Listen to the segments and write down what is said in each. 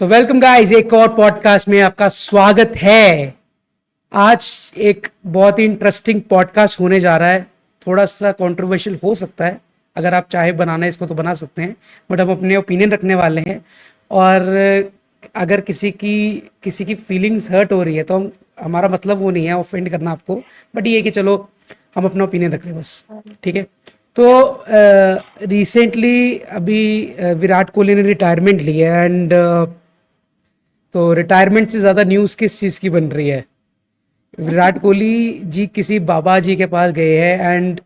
So welcome guys, एक और podcast में आपका स्वागत है। आज एक बहुत ही इंटरेस्टिंग पॉडकास्ट होने जा रहा है। थोड़ा सा कंट्रोवर्शियल हो सकता है। अगर आप चाहे बनाना इसको तो बना सकते हैं, बट हम अपने ओपिनियन रखने वाले हैं। और अगर किसी की फीलिंग्स हर्ट हो रही है तो हमारा मतलब वो नहीं है ऑफेंड करना आपको, बट ये है कि चलो हम अपना ओपिनियन रख रहे हैं बस। ठीक है। तो रिसेंटली अभी विराट कोहली ने रिटायरमेंट लिया है एंड तो रिटायरमेंट से ज़्यादा न्यूज़ किस चीज़ की बन रही है? विराट कोहली जी किसी बाबा जी के पास गए हैं एंड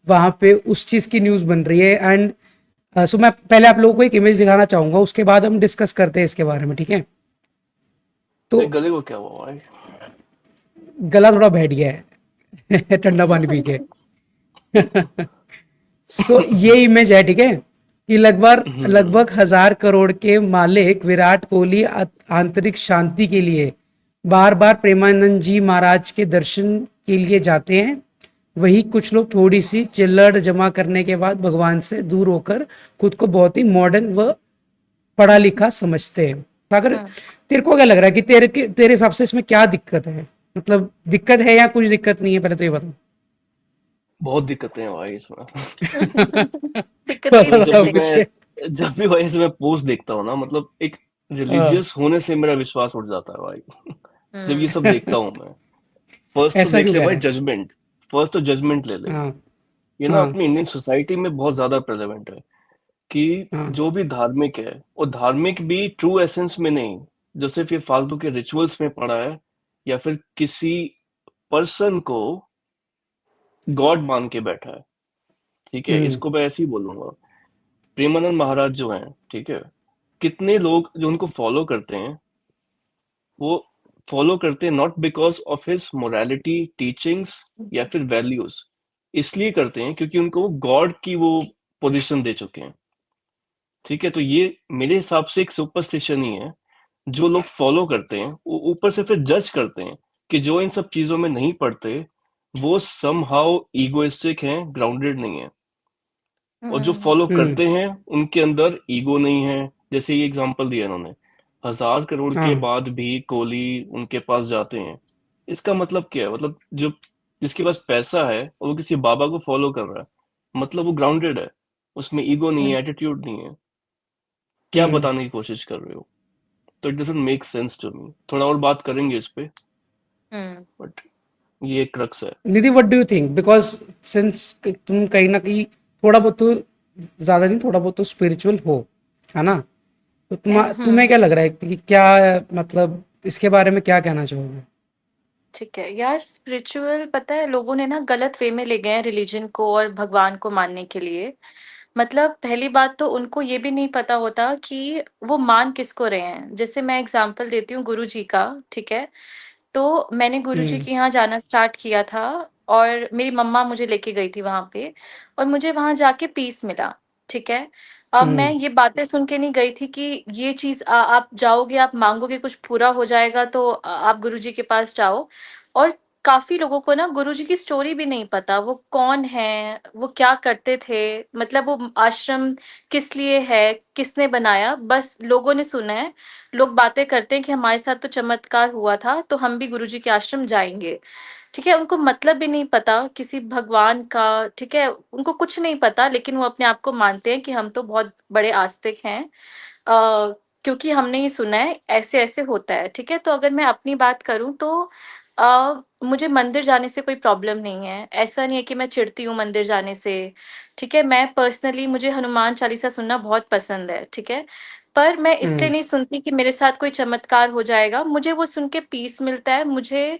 वहाँ पे उस चीज़ की न्यूज़ बन रही है। एंड सो मैं पहले आप लोगों को एक इमेज दिखाना चाहूँगा, उसके बाद हम डिस्कस करते हैं इसके बारे में। ठीक है। तो भाई गले को क्या हुआ भाई? गला थोड़ा बैठ गया है ठंडा पानी पी के। सो ये इमेज है। ठीक है कि लगभग हम्म। लगभग 1,000 करोड़ के मालिक विराट कोहली आंतरिक शांति के लिए बार बार प्रेमानंद जी महाराज के दर्शन के लिए जाते हैं। वही कुछ लोग थोड़ी सी चिल्लड़ जमा करने के बाद भगवान से दूर होकर खुद को बहुत ही मॉडर्न व पढ़ा लिखा समझते हैं। सागर, हम्म तेरे को क्या लग रहा है कि तेरे हिसाब से इसमें क्या दिक्कत है? मतलब दिक्कत है या कुछ दिक्कत नहीं है, पहले तो ये बताओ। बहुत दिक्कतें हैं भाई इसमें। दिक्कतें ही मतलब जब भी दिक्कतें हैं। मुझे जब भी भाई इसमें पोस्ट देखता हूँ ना, मतलब एक हाँ, रिलीजियस होने से मेरा विश्वास उठ जाता है भाई। जब ये सब हम्म देखता हूँ मैं, फर्स्ट तो ऐसा देख क्यों ले कह भाई रहा है? जजमेंट। फर्स्ट तो जजमेंट ले ले। हाँ, ये ना हाँ, अपनी इंडियन सोसाइटी में बहुत ज्यादा प्रेजेंट है कि हाँ, जो भी धार्मिक है वो धार्मिक भी ट्रू एसेंस में नहीं, जो सिर्फ ये फालतू के रिचुअल्स में पड़ा है, या फिर किसी पर्सन को गॉड मान के बैठा है। ठीक है, हुँ, इसको मैं ऐसे ही बोलूंगा। प्रेमानंद महाराज जो हैं, ठीक है, कितने लोग जो उनको फॉलो करते हैं, वो फॉलो करते हैं not because of his morality teachings या फिर वैल्यूज, इसलिए करते हैं क्योंकि उनको वो गॉड की वो पोजीशन दे चुके हैं। ठीक है, तो ये मेरे हिसाब से एक सुपरस्टिशन ही है। जो लोग फॉलो करते हैं वो ऊपर से फिर जज करते हैं कि जो इन सब चीजों में नहीं पढ़ते वो समहाउ ईगोइस्टिक हैं, ग्राउंडेड नहीं है। और जो हम्म फॉलो हुँ, करते हैं उनके अंदर ईगो नहीं है। जैसे ये एग्जांपल दिया इन्होंने, 1,000 करोड़ के हाँ, बाद भी कोहली उनके पास जाते हैं। इसका मतलब क्या है? मतलब जो जिसके पास पैसा है और वो किसी बाबा को फॉलो कर रहा है, मतलब वो ग्राउंडेड है, उसमें ईगो नहीं है, एटीट्यूड नहीं है। क्या हुँ, बताने की कोशिश कर रहे हो? तो it doesn't make sense to me. थोड़ा और बात करेंगे इस पे, हम्म बट ये क्रक्स है। Nidhi, what do you think? Because since तुम कहीं न कहीं थोड़ा बहुत तो, ज़्यादा नहीं थोड़ा बहुत तो स्पिरिचुअल हो, है ना? तो तुम्हें क्या लग रहा है कि क्या, मतलब इसके बारे में क्या कहना चाहोगे? ठीक है यार, स्पिरिचुअल पता है लोगों ने ना गलत वे में ले गए हैं रिलीजन को और भगवान को मानने के लिए। मतलब पहली बात तो उनको ये भी नहीं पता होता कि वो मान किसको रहे हैं। जैसे मैं एग्जांपल देती हूँ गुरु जी का। ठीक है, तो मैंने गुरुजी हुँ, के यहाँ जाना स्टार्ट किया था और मेरी मम्मा मुझे लेके गई थी वहाँ पे और मुझे वहाँ जाके पीस मिला। ठीक है, अब मैं हुँ, ये बातें सुन के नहीं गई थी कि ये चीज़ आप जाओगे, आप माँगोगे, कुछ पूरा हो जाएगा तो आप गुरुजी के पास जाओ। और काफ़ी लोगों को ना गुरुजी की स्टोरी भी नहीं पता, वो कौन हैं, वो क्या करते थे, मतलब वो आश्रम किस लिए है, किसने बनाया, बस लोगों ने सुना है। लोग बातें करते हैं कि हमारे साथ तो चमत्कार हुआ था, तो हम भी गुरुजी के आश्रम जाएँगे। ठीक है, उनको मतलब भी नहीं पता किसी भगवान का। ठीक है, उनको कुछ नहीं पता, लेकिन वो अपने आप को मानते हैं कि हम तो बहुत बड़े आस्तिक हैं। क्योंकि हमने ये सुना है ऐसे-ऐसे होता है। ठीक है, तो अगर मैं अपनी बात करूँ तो मुझे मंदिर जाने से कोई प्रॉब्लम नहीं है। ऐसा नहीं है कि मैं चिढ़ती हूँ मंदिर जाने से। ठीक है, मैं पर्सनली मुझे हनुमान चालीसा सुनना बहुत पसंद है। ठीक है, पर मैं इसलिए हुँ, नहीं सुनती कि मेरे साथ कोई चमत्कार हो जाएगा। मुझे वो सुन के पीस मिलता है। मुझे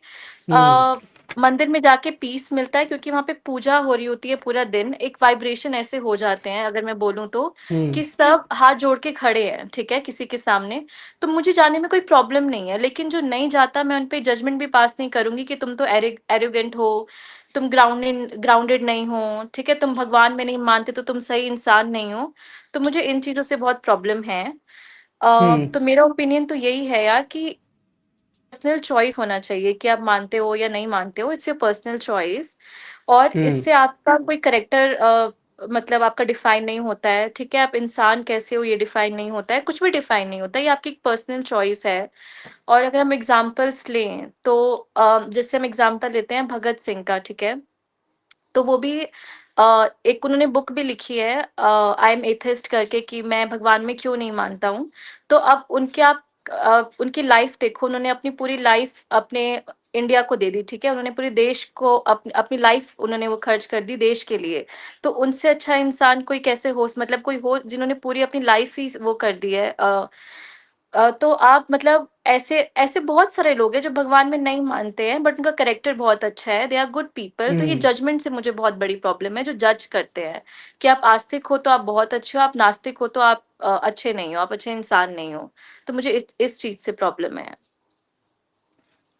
हुँ, अ, मंदिर में जाके पीस मिलता है क्योंकि वहाँ पे पूजा हो रही होती है पूरा दिन। एक वाइब्रेशन ऐसे हो जाते हैं, अगर मैं बोलूँ तो, हुँ, कि सब हाथ जोड़ के खड़े हैं, ठीक है, किसी के सामने। तो मुझे जाने में कोई प्रॉब्लम नहीं है, लेकिन जो नहीं जाता मैं उन पे जजमेंट भी पास नहीं करूँगी कि तुम तो एरोगेंट हो, तुम ग्राउंडेड नहीं हो, ठीक है, तुम भगवान में नहीं मानते तो तुम सही इंसान नहीं हो। तो मुझे इन चीज़ों से बहुत प्रॉब्लम है। हुँ, तो मेरा ओपिनियन तो यही है यार कि पर्सनल चॉइस होना चाहिए कि आप मानते हो या नहीं मानते हो, इट्स योर पर्सनल चॉइस। और हुँ, इससे आपका कोई करेक्टर मतलब आपका डिफाइन नहीं होता है, ठीक है? आप इंसान कैसे हो ये डिफाइन नहीं होता है, कुछ भी डिफाइन नहीं होता है, ये आपकी एक पर्सनल चॉइस है। और अगर हम एग्जांपल्स लें तो जैसे हम एग्जांपल लेते हैं भगत सिंह का, ठीक है? तो वो भी एक उन्होंने बुक भी लिखी है, आई एम एथिस्ट करके, कि मैं भगवान में क्यों नहीं मानता हूँ। तो अब उनके आप उनकी लाइफ देखो, उन्होंने अपनी पूरी लाइफ अपने इंडिया को दे दी, ठीक है? उन्होंने पूरे देश को अपनी लाइफ उन्होंने वो खर्च कर दी देश के लिए। तो उनसे अच्छा इंसान कोई कैसे हो, मतलब कोई हो जिन्होंने पूरी अपनी लाइफ ही वो कर दी है। तो आप मतलब ऐसे ऐसे बहुत सारे लोग हैं जो भगवान में नहीं मानते हैं, बट उनका कैरेक्टर बहुत अच्छा है, दे आर गुड पीपल। तो ये हम्म। जजमेंट से मुझे बहुत बड़ी प्रॉब्लम है, जो जज करते हैं कि आप आस्तिक हो तो आप बहुत अच्छे हो, आप नास्तिक हो तो आप अच्छे नहीं हो, आप अच्छे इंसान नहीं हो। तो मुझे इस चीज से प्रॉब्लम है।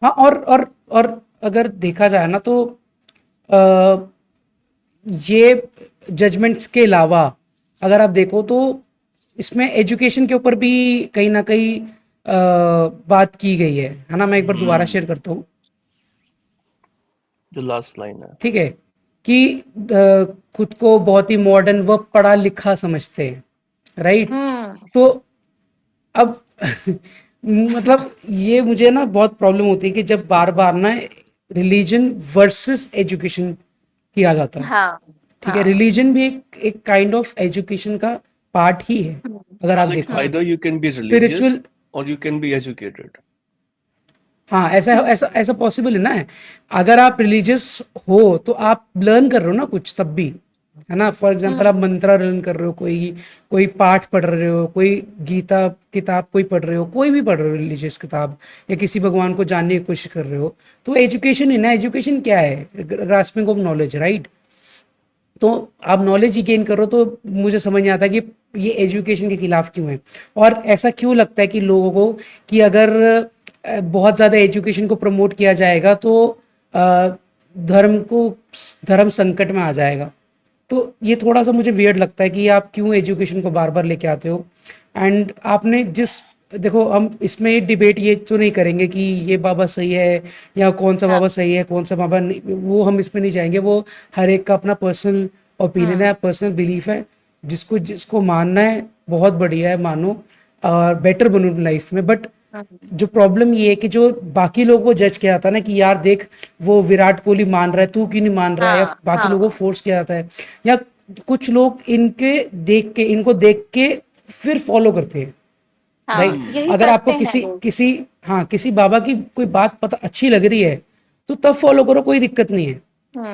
हाँ, और अगर देखा जाए ना तो अ, ये जजमेंट्स के अलावा अगर आप देखो तो इसमें एजुकेशन के ऊपर भी कहीं ना कहीं बात की गई है ना? मैं एक बार दोबारा शेयर करता हूँ, जो लास्ट लाइन है। ठीक है? कि खुद को बहुत ही मॉडर्न व पढ़ा लिखा समझते हैं, राइट? हम्म। तो अब मतलब ये मुझे ना बहुत प्रॉब्लम होती है कि जब बार बार ना रिलीजन वर्सेस एजुकेशन किया जाता है, हाँ। ठीक है? हाँ। रिलीजन भी एक काइंड ऑफ एजुकेशन का पार्ट ही है, हम्म। अगर हाँ, आप like देखो। either you can be religious spiritual, or you can be educated. हाँ, ऐसा ऐसा ऐसा पॉसिबल है ना? अगर आप रिलीजियस हो तो आप लर्न कर रहे हो ना कुछ तब भी, है ना? फॉर एग्जांपल आप हम्म। मंत्रा लर्न कर रहे हो, कोई कोई पाठ पढ़ रहे हो, कोई गीता किताब कोई पढ़ रहे हो, कोई भी पढ़ रहे हो रिलीजियस किताब, या किसी भगवान को जानने की कोशिश कर रहे हो, तो एजुकेशन ही ना। एजुकेशन क्या है? Grasping of knowledge, right? तो आप नॉलेज ही गेन करो, तो मुझे समझ नहीं आता कि ये एजुकेशन के खिलाफ क्यों है, और ऐसा क्यों लगता है कि लोगों को कि अगर बहुत ज़्यादा एजुकेशन को प्रमोट किया जाएगा तो अ, धर्म को धर्म संकट में आ जाएगा। तो ये थोड़ा सा मुझे वियर्ड लगता है कि आप क्यों एजुकेशन को बार बार लेके आते हो। एंड आपने जिस, देखो हम इसमें डिबेट ये तो नहीं करेंगे कि ये बाबा सही है या कौन सा हाँ। बाबा सही है कौन सा बाबा नहीं, वो हम इसमें नहीं जाएंगे। वो हर एक का अपना पर्सनल ओपिनियन है, हम्म। पर्सनल बिलीफ है। जिसको जिसको मानना है बहुत बढ़िया है, मानो और बेटर बनो लाइफ में। बट हम्म। जो प्रॉब्लम ये है कि जो बाकी लोगों को जज किया जाता है ना कि यार देख वो विराट कोहली मान रहा है, तू क्यों नहीं मान रहा है, या हाँ। बाकी लोगों को हाँ। फोर्स किया जाता है, या कुछ लोग इनको देख के फिर फॉलो करते हैं, हाँ, राइट? हम्म। यही अगर करते आपको हैं किसी लोग। किसी हाँ, किसी बाबा की कोई बात पता अच्छी लग रही है तो तब फॉलो करो, कोई दिक्कत नहीं है,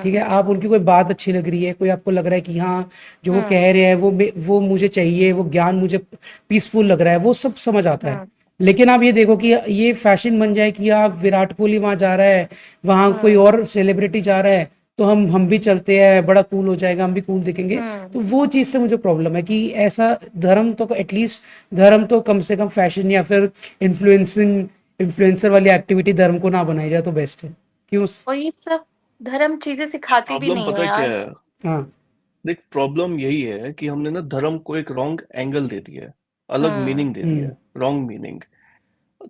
ठीक है? हम्म। आप उनकी कोई बात अच्छी लग रही है, कोई आपको लग रहा है कि हाँ जो वो हम्म। कह रहे हैं वो मुझे चाहिए, वो ज्ञान मुझे पीसफुल लग रहा है, वो सब समझ आता है। हम्म। लेकिन आप ये देखो कि ये फैशन बन जाए कि आप विराट कोहली वहां जा रहा है, वहां कोई हम्म। और सेलिब्रिटी जा रहा है, तो हम भी चलते हैं, बड़ा कूल हो जाएगा, हम भी कूल दिखेंगे। तो हम्म। वो चीज़ से मुझे प्रॉब्लम है कि ऐसा धर्म तो एटलीस्ट, धर्म तो कम से कम फैशन या फिर इन्फ्लुएंसर वाली एक्टिविटी धर्म को ना बनाई जाए तो बेस्ट है। क्यों और ये सब धर्म चीजें सिखाती भी प्रॉब्लम नहीं पता है है क्या यार। है? हाँ। देख, प्रॉब्लम यही है कि हमने ना धर्म को एक रॉन्ग एंगल दे दिया है, अलग हम्म। मीनिंग दे दिया हम्म। है, रॉन्ग मीनिंग।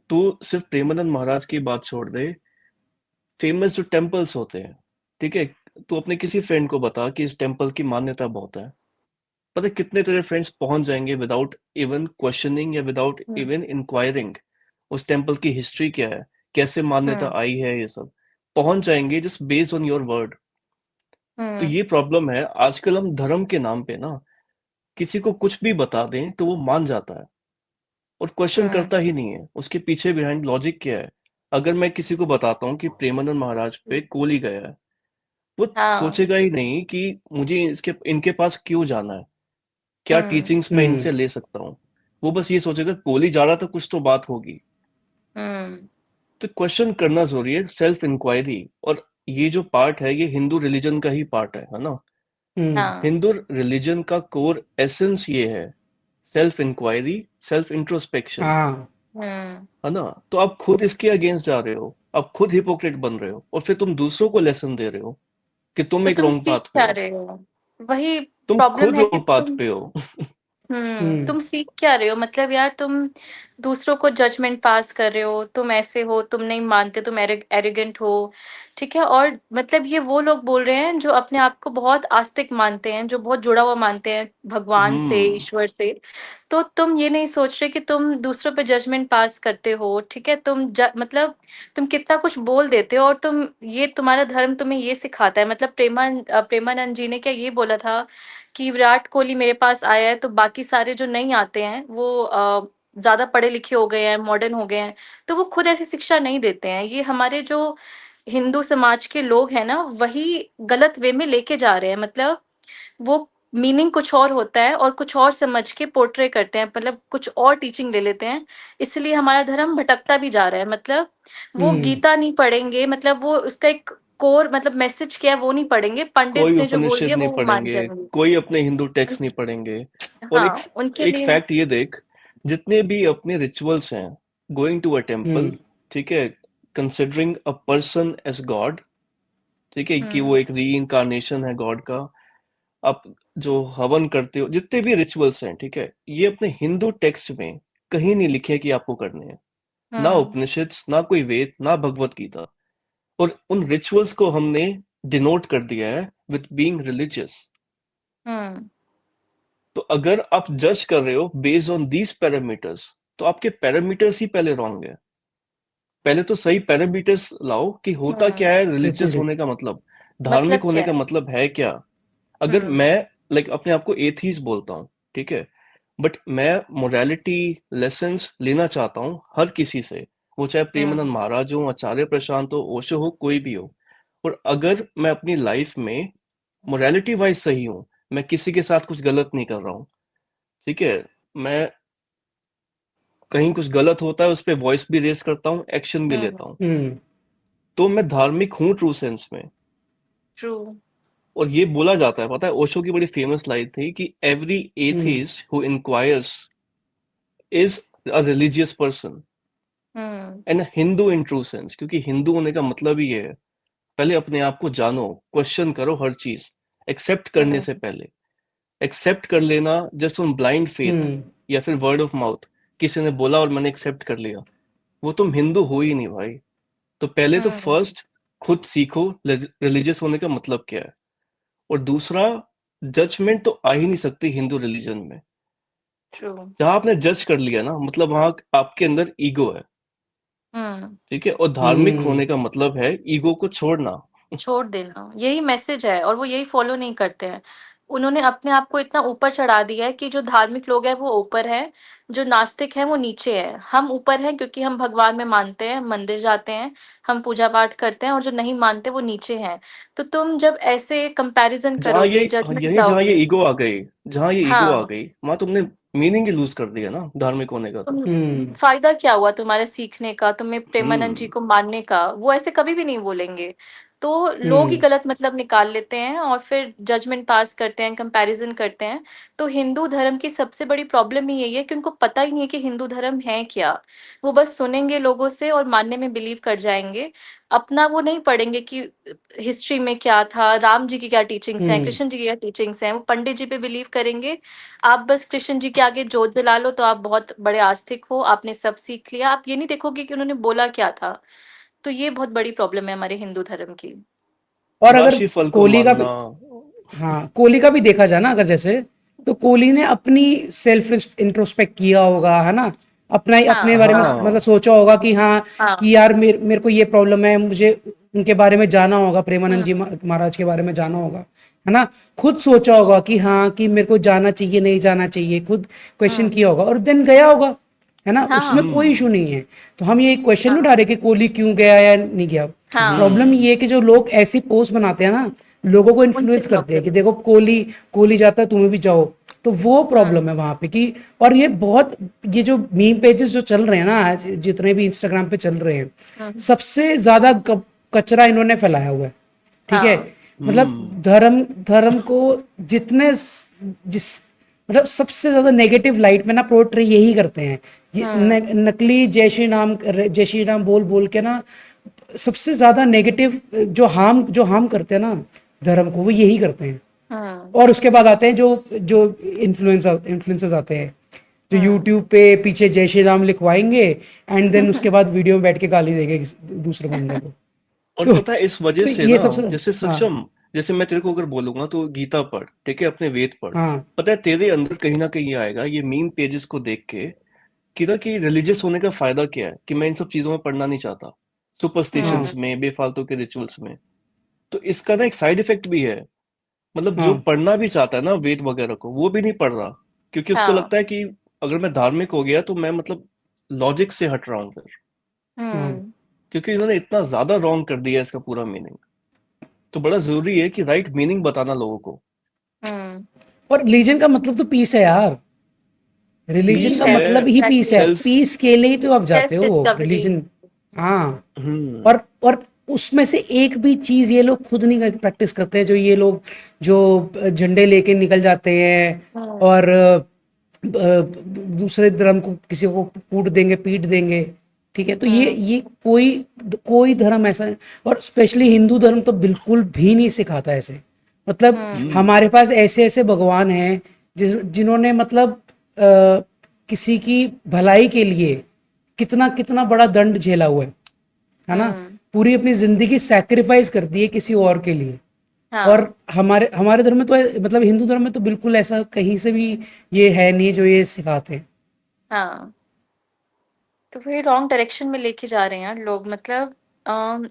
तू सिर्फ प्रेमानंद महाराज की बात छोड़ दे, फेमस जो टेम्पल्स होते हैं, ठीक है, तू अपने किसी फ्रेंड को बता कि इस टेम्पल की मान्यता बहुत है, पता है कितने तेरे फ्रेंड्स पहुंच जाएंगे विदाउट इवन क्वेश्चनिंग या विदाउट हम्म। इवन इंक्वायरिंग उस टेम्पल की हिस्ट्री क्या है, कैसे मान्यता हम्म। आई है, ये सब पहुंच जाएंगे just based on your word. तो हम्म। ये प्रॉब्लम है आजकल, हम धर्म के नाम पे ना किसी को कुछ भी बता दें तो वो मान जाता है और क्वेश्चन हम्म। करता ही नहीं है उसके पीछे बिहाइंड लॉजिक क्या है। अगर मैं किसी को बताता हूँ कि प्रेमानंद महाराज पे कोहली गया है, वो हाँ। सोचेगा ही नहीं कि मुझे इसके इनके पास क्यों जाना है, क्या हम्म। टीचिंग्स मैं हम्म। इनसे ले सकता हूँ। वो बस ये सोचेगा कोहली जा रहा तो कुछ तो बात होगी। हम्म। तो क्वेश्चन करना जरूरी है, सेल्फ इंक्वायरी। और ये जो पार्ट है ये हिंदू रिलीजन का ही पार्ट है ना? हम्म। हाँ। हिंदू रिलीजन का कोर एसेंस ये है, सेल्फ इंक्वायरी, सेल्फ इंट्रोस्पेक्शन, हाँ। हम्म। है ना? तो आप खुद इसके अगेंस्ट जा रहे हो, आप खुद हिपोक्रेट बन रहे हो, और फिर तुम दूसरों को लेसन दे रहे हो कि तुम तो एक तुम रॉन्ग सीख पाथ पे क्या हो। रहे हो? वही तुम प्रॉब्लम खुद है कि रॉन्ग पाथ तुम पे हो। तुम सीख क्या रहे हो? मतलब यार तुम दूसरों को जजमेंट पास कर रहे हो, तुम ऐसे हो, तुम नहीं मानते, तुम एरोगेंट हो, ठीक है? और मतलब ये वो लोग बोल रहे हैं जो अपने आप को बहुत आस्तिक मानते हैं, जो बहुत जुड़ा हुआ मानते हैं भगवान से, हम्म ईश्वर से। तो तुम ये नहीं सोच रहे कि तुम दूसरों पे जजमेंट पास करते हो, ठीक है? मतलब तुम कितना कुछ बोल देते हो, और ये तुम्हारा धर्म तुम्हें ये सिखाता है। मतलब प्रेमानंद जी ने क्या ये बोला था कि विराट कोहली मेरे पास आया है तो बाकी सारे जो नहीं आते हैं वो ज्यादा पढ़े लिखे हो गए हैं, मॉडर्न हो गए हैं। तो वो खुद ऐसी शिक्षा नहीं देते हैं। ये हमारे जो हिंदू समाज के लोग हैं ना, वही गलत वे में लेके जा रहे हैं। मतलब वो मीनिंग कुछ और होता है और कुछ और समझ के पोर्ट्रे करते हैं, मतलब कुछ और टीचिंग ले लेते हैं। इसलिए हमारा धर्म भटकता भी जा रहा है। मतलब वो हम्म। गीता नहीं पढ़ेंगे, मतलब वो उसका एक कोर मतलब मैसेज क्या है वो नहीं पढ़ेंगे, पंडित कोई ने जो बोल उपनिषद दिया नहीं वो मान पढ़ेंगे, जाएंगे। कोई अपने हिंदू टेक्स्ट उन- नहीं पढ़ेंगे। और एक हाँ, उनके एक लिए। फैक्ट ये देख, जितने भी अपने रिचुअल्स हैं, going to a temple, hmm. ठीक है, considering a person as god, ठीक है, कि वो हम्म। एक रीइंकारनेशन है गॉड का। आप जो हवन करते हो, जितने भी रिचुअल्स हैं, ठीक है, ये अपने हिंदू टेक्स्ट में कहीं नहीं लिखे कि आपको करने हैं। ना हम्म। उपनिषद, ना कोई वेद, ना भगवत गीता। और उन रिचुअल्स को हमने डिनोट कर दिया है विथ बीइंग रिलीजियस। हम्म। तो अगर आप जज कर रहे हो बेस्ड ऑन दीज पैरामीटर्स, तो आपके पैरामीटर्स ही पहले रॉन्ग है। पहले तो सही पैरामीटर्स लाओ कि होता हम्म। क्या है बिल्कुल रिलीजियस ठीक। होने का मतलब, धार्मिक मतलब होने क्या का है? मतलब है क्या। अगर हम्म। मैं लाइक अपने आप को एथीस्ट बोलता हूँ, ठीक है, बट मैं मोरालिटी लेसन्स लेना चाहता हूँ हर किसी से, वो चाहे हम्म। प्रेमानंद महाराज हो, आचार्य प्रशांत हो, ओशो हो, कोई भी हो। और अगर मैं अपनी लाइफ में मोरालिटी वाइज सही हूँ, मैं किसी के साथ कुछ गलत नहीं कर रहा हूँ, ठीक है, मैं कहीं कुछ गलत होता है उस पे वॉइस भी रेज करता हूँ, एक्शन भी हम्म। लेता हूँ, हम्म। तो मैं धार्मिक हूँ ट्रू सेंस में। ट्रू। और ये बोला जाता है, पता है, ओशो की बड़ी फेमस लाइन थी कि every hmm. Atheist who enquires is a religious person hmm. And Hindu in true sense. क्योंकि हिंदू होने का मतलब ही ये है, पहले अपने आप को जानो, क्वेश्चन करो हर चीज, एक्सेप्ट करने हम्म। से पहले। एक्सेप्ट कर लेना जस्ट ऑन ब्लाइंड फेथ हम्म। या फिर वर्ड ऑफ माउथ, किसी ने बोला और मैंने एक्सेप्ट कर लिया, वो तुम हिंदू हो ही नहीं भाई। तो पहले तो हम्म। फर्स्ट खुद सीखो रिलीजियस होने का मतलब क्या है। और दूसरा, जजमेंट तो आ ही नहीं सकती हिंदू रिलीजन में। ट्रू। जहां आपने जज कर लिया ना, मतलब वहां आपके अंदर ईगो है, हम्म। ठीक है, और धार्मिक हम्म। होने का मतलब है ईगो को छोड़ना। छोड़ देना, यही मैसेज है, और वो यही फॉलो नहीं करते हैं। उन्होंने अपने आप को इतना ऊपर चढ़ा दिया है कि जो धार्मिक लोग हैं वो ऊपर है, जो नास्तिक हैं वो नीचे है। हम ऊपर हैं क्योंकि हम भगवान में मानते हैं, मंदिर जाते हैं, हम पूजा पाठ करते हैं, और जो नहीं मानते वो नीचे हैं। तो तुम जब ऐसे कंपैरिजन जहां ये करोगे, जजमेंट यही जहां ये लाओगे। ईगो आ गई, जहां ये ईगो आ हाँ। गई, वहां तुमने मीनिंग ही लूज कर दिया ना धार्मिक होने का। तो हम्म। फायदा क्या हुआ तुम्हारे सीखने का, तुम्हें प्रेमानंद जी हम्म को मानने का? वो ऐसे कभी भी नहीं बोलेंगे। तो लोग ही हम्म। गलत मतलब निकाल लेते हैं और फिर जजमेंट पास करते हैं, कंपैरिजन करते हैं। तो हिंदू धर्म की सबसे बड़ी प्रॉब्लम ही यही है कि उनको पता ही नहीं है कि हिंदू धर्म है क्या। वो बस सुनेंगे लोगों से और मानने में बिलीव कर जाएंगे। अपना वो नहीं पढ़ेंगे कि हिस्ट्री में क्या था, राम जी की क्या टीचिंग्स हैं, हम्म। कृष्ण जी की क्या टीचिंग्स हैं। वो पंडित जी पे बिलीव करेंगे। आप बस कृष्ण जी के आगे जोत जला लो तो आप बहुत बड़े आस्तिक हो, आपने सब सीख लिया। आप ये नहीं देखोगे कि उन्होंने बोला क्या था। तो ये बहुत बड़ी प्रॉब्लम है हमारे हिंदू धर्म की। और अगर राशि फल को कोहली का भी, मानना। हाँ कोहली का भी देखा जाए ना अगर, जैसे तो कोहली ने अपनी सेल्फ इंट्रोस्पेक्ट किया होगा, है ना, अपना ही अपने हाँ। बारे में मतलब हाँ। सोचा होगा कि हाँ, हाँ। कि यार मेरे को ये प्रॉब्लम है, मुझे उनके बारे में जाना होगा, प्रेमानंद जी हम्म। महाराज के बारे में जाना होगा, है ना। खुद सोचा होगा कि हाँ, कि मेरे को जाना चाहिए नहीं जाना चाहिए, खुद क्वेश्चन हम्म। किया होगा और देन गया होगा, है ना, उसमें हाँ। कोई इशू हम्म नहीं है। तो हम ये क्वेश्चन नहीं हाँ। उठा रहे कि कोहली क्यों गया या नहीं गया। हाँ। प्रॉब्लम ये है कि जो लोग ऐसी पोस्ट बनाते हैं ना, लोगों को उनसे इन्फ्लुएंस करते हैं प्रॉब्लम कि है। देखो कोहली कोहली जाता है तुम्हें भी जाओ। तो वो हम्म। प्रॉब्लम है वहां पे कि, और ये बहुत, ये जो मीम पेजेस जो चल रहे हैं ना आज, जितने भी इंस्टाग्राम पे चल रहे हैं, हम्म। सबसे ज्यादा कचरा इन्होंने फैलाया हुआ है, ठीक है। हाँ। मतलब हम्म धर्म धर्म को जिस मतलब सबसे ज्यादा नेगेटिव लाइट में ना पोर्ट्रे यही करते हैं। ये हम्म। नकली जय श्री राम बोल बोल के ना, सबसे ज्यादा नेगेटिव जो हार्म करते हैं ना धर्म को, वो यही करते हैं। हम्म। और उसके बाद आते हैं जो जो इन्फ्लुएंसर्स आते हैं, जो यूट्यूब पे पीछे जय श्री राम लिखवाएंगे एंड देन उसके बाद वीडियो में बैठ के गाली देंगे दूसरे बंदे को। और तो पता है इस वजह से ये ना, सबसे जैसे हाँ सक्षम, जैसे मैं तेरे को अगर बोलूंगा तो गीता पढ़, ठीक है, अपने वेद पढ़, हाँ पता है तेरे अंदर कहीं ना कहीं ये आएगा ये मीम पेजेस को देख के कि ना कि रिलीजियस होने का फायदा क्या है, कि मैं इन सब चीजों में पढ़ना नहीं चाहता, सुपरस्टिशंस हम्म में, बेफालतू के रिचुअल्स में। तो इसका ना एक साइड इफेक्ट भी है, मतलब जो हाँ पढ़ना भी चाहता है ना वेद वगैरह को, वो भी नहीं पढ़ रहा, क्योंकि उसको हाँ लगता है कि अगर मैं धार्मिक हो गया तो मैं मतलब लॉजिक से हट रहा हूँ फिर, हाँ। हम्म क्योंकि इन्होंने इतना ज्यादा रॉन्ग कर दिया है इसका पूरा मीनिंग। तो बड़ा जरूरी है कि राइट मीनिंग बताना लोगों को। हम्म और रिलीजन का मतलब तो पीस है यार। रिलीजन पीस पीस का है है, मतलब ही पीस है, एग्जैक्टली, सेल्फ। पीस के लिए ही तो आप जाते सेल्फ हो डिस्कवरी। रिलीजन। हाँ। हम्म। और उसमें से एक भी चीज ये लोग खुद नहीं प्रैक्टिस करते हैं, जो ये लोग जो झंडे लेके निकल जाते हैं हम्म और दूसरे धर्म को किसी को कूट देंगे पीट देंगे। ठीक है, तो हम्म ये कोई कोई धर्म ऐसा, और स्पेशली हिंदू धर्म तो बिल्कुल भी नहीं सिखाता ऐसे। मतलब हम्म हमारे पास ऐसे ऐसे भगवान हैं जिन्होंने मतलब किसी की भलाई के लिए कितना कितना बड़ा दंड झेला हुआ है ना। हम्म पूरी अपनी जिंदगी सैक्रिफाइस कर दी है किसी और के लिए। और हाँ हमारे हमारे धर्म में तो मतलब हिंदू धर्म में तो बिल्कुल ऐसा कहीं से भी ये है नहीं जो ये सिखाते हैं। हाँ, तो वही रॉन्ग डायरेक्शन में लेके जा रहे हैं यार लोग। मतलब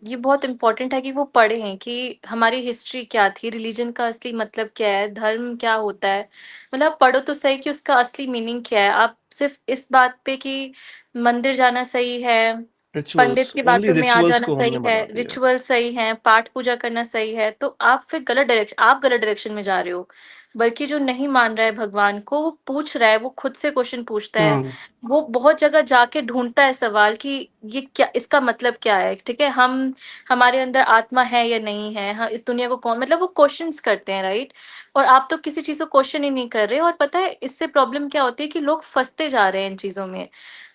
ये बहुत इम्पोर्टेंट है कि वो पढ़ें कि हमारी हिस्ट्री क्या थी, रिलीजन का असली मतलब क्या है, धर्म क्या होता है। मतलब पढ़ो तो सही कि उसका असली मीनिंग क्या है। आप सिर्फ इस बात पे कि मंदिर जाना सही है, रिचुअल्स, पंडित की ओनली बातों में आ रिचुअल्स जाना को सही हमने है, बना दिया। रिचुअल सही है, पाठ पूजा करना सही है, तो आप फिर गलत डायरेक्शन में जा रहे हो। बल्कि जो नहीं मान रहा है भगवान को, वो पूछ रहा है, वो खुद से क्वेश्चन पूछता है, हाँ वो बहुत जगह जाके ढूंढता है सवाल कि ये क्या, इसका मतलब क्या है। ठीक है, हम हमारे अंदर आत्मा है या नहीं है, हाँ, इस दुनिया को कौन, मतलब वो क्वेश्चंस करते हैं, राइट। और आप तो किसी चीज को क्वेश्चन ही नहीं कर रहे। और पता है इससे प्रॉब्लम क्या होती है कि लोग फंसते जा रहे हैं इन चीजों में।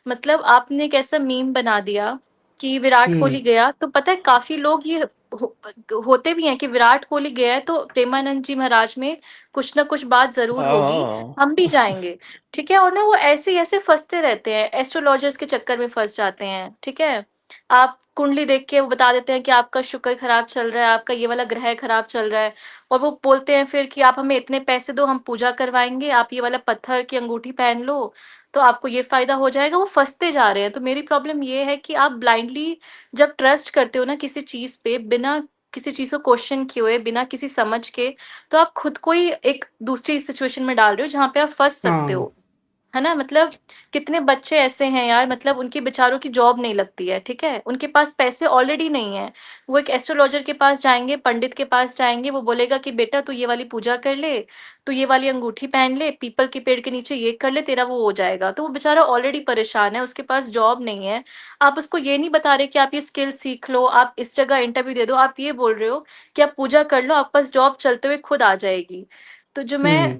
मतलब आपने एक ऐसा मीम बना दिया कि विराट हम्म कोहली गया, तो पता है काफी लोग ये हो, होते भी हैं कि विराट कोहली गया है तो प्रेमानंद जी महाराज में कुछ ना कुछ बात जरूर हाँ होगी, हाँ। हम भी जाएंगे। ठीक है, और ना वो ऐसे ही ऐसे फंसते रहते हैं, एस्ट्रोलॉजर्स के चक्कर में फंस जाते हैं। ठीक है, आप कुंडली देख के वो बता देते हैं कि आपका शुक्र खराब चल रहा है, आपका ये वाला ग्रह खराब चल रहा है। और वो बोलते हैं फिर कि आप हमें इतने पैसे दो, हम पूजा करवाएंगे, आप ये वाला पत्थर की अंगूठी पहन लो तो आपको ये फायदा हो जाएगा। वो फंसते जा रहे हैं। तो मेरी प्रॉब्लम ये है कि आप ब्लाइंडली जब ट्रस्ट करते हो ना किसी चीज पे, बिना किसी चीज को क्वेश्चन किए हुए, बिना किसी समझ के, तो आप खुद को ही एक दूसरी सिचुएशन में डाल रहे हो जहाँ पे आप फंस सकते हाँ हो। है ना। मतलब कितने बच्चे ऐसे हैं यार, मतलब उनके बेचारों की जॉब नहीं लगती है। ठीक है, उनके पास पैसे ऑलरेडी नहीं है, वो एक एस्ट्रोलॉजर के पास जाएंगे, पंडित के पास जाएंगे, वो बोलेगा कि बेटा तू ये वाली पूजा कर ले, तू ये वाली अंगूठी पहन ले, पीपल के पेड़ के नीचे ये कर ले, तेरा वो हो जाएगा। तो वो बेचारा ऑलरेडी परेशान है, उसके पास जॉब नहीं है। आप उसको ये नहीं बता रहे कि आप ये स्किल सीख लो, आप इस जगह इंटरव्यू दे दो, आप ये बोल रहे हो कि आप पूजा कर लो, आपके पास जॉब चलते हुए खुद आ जाएगी। तो जो मैं हम्म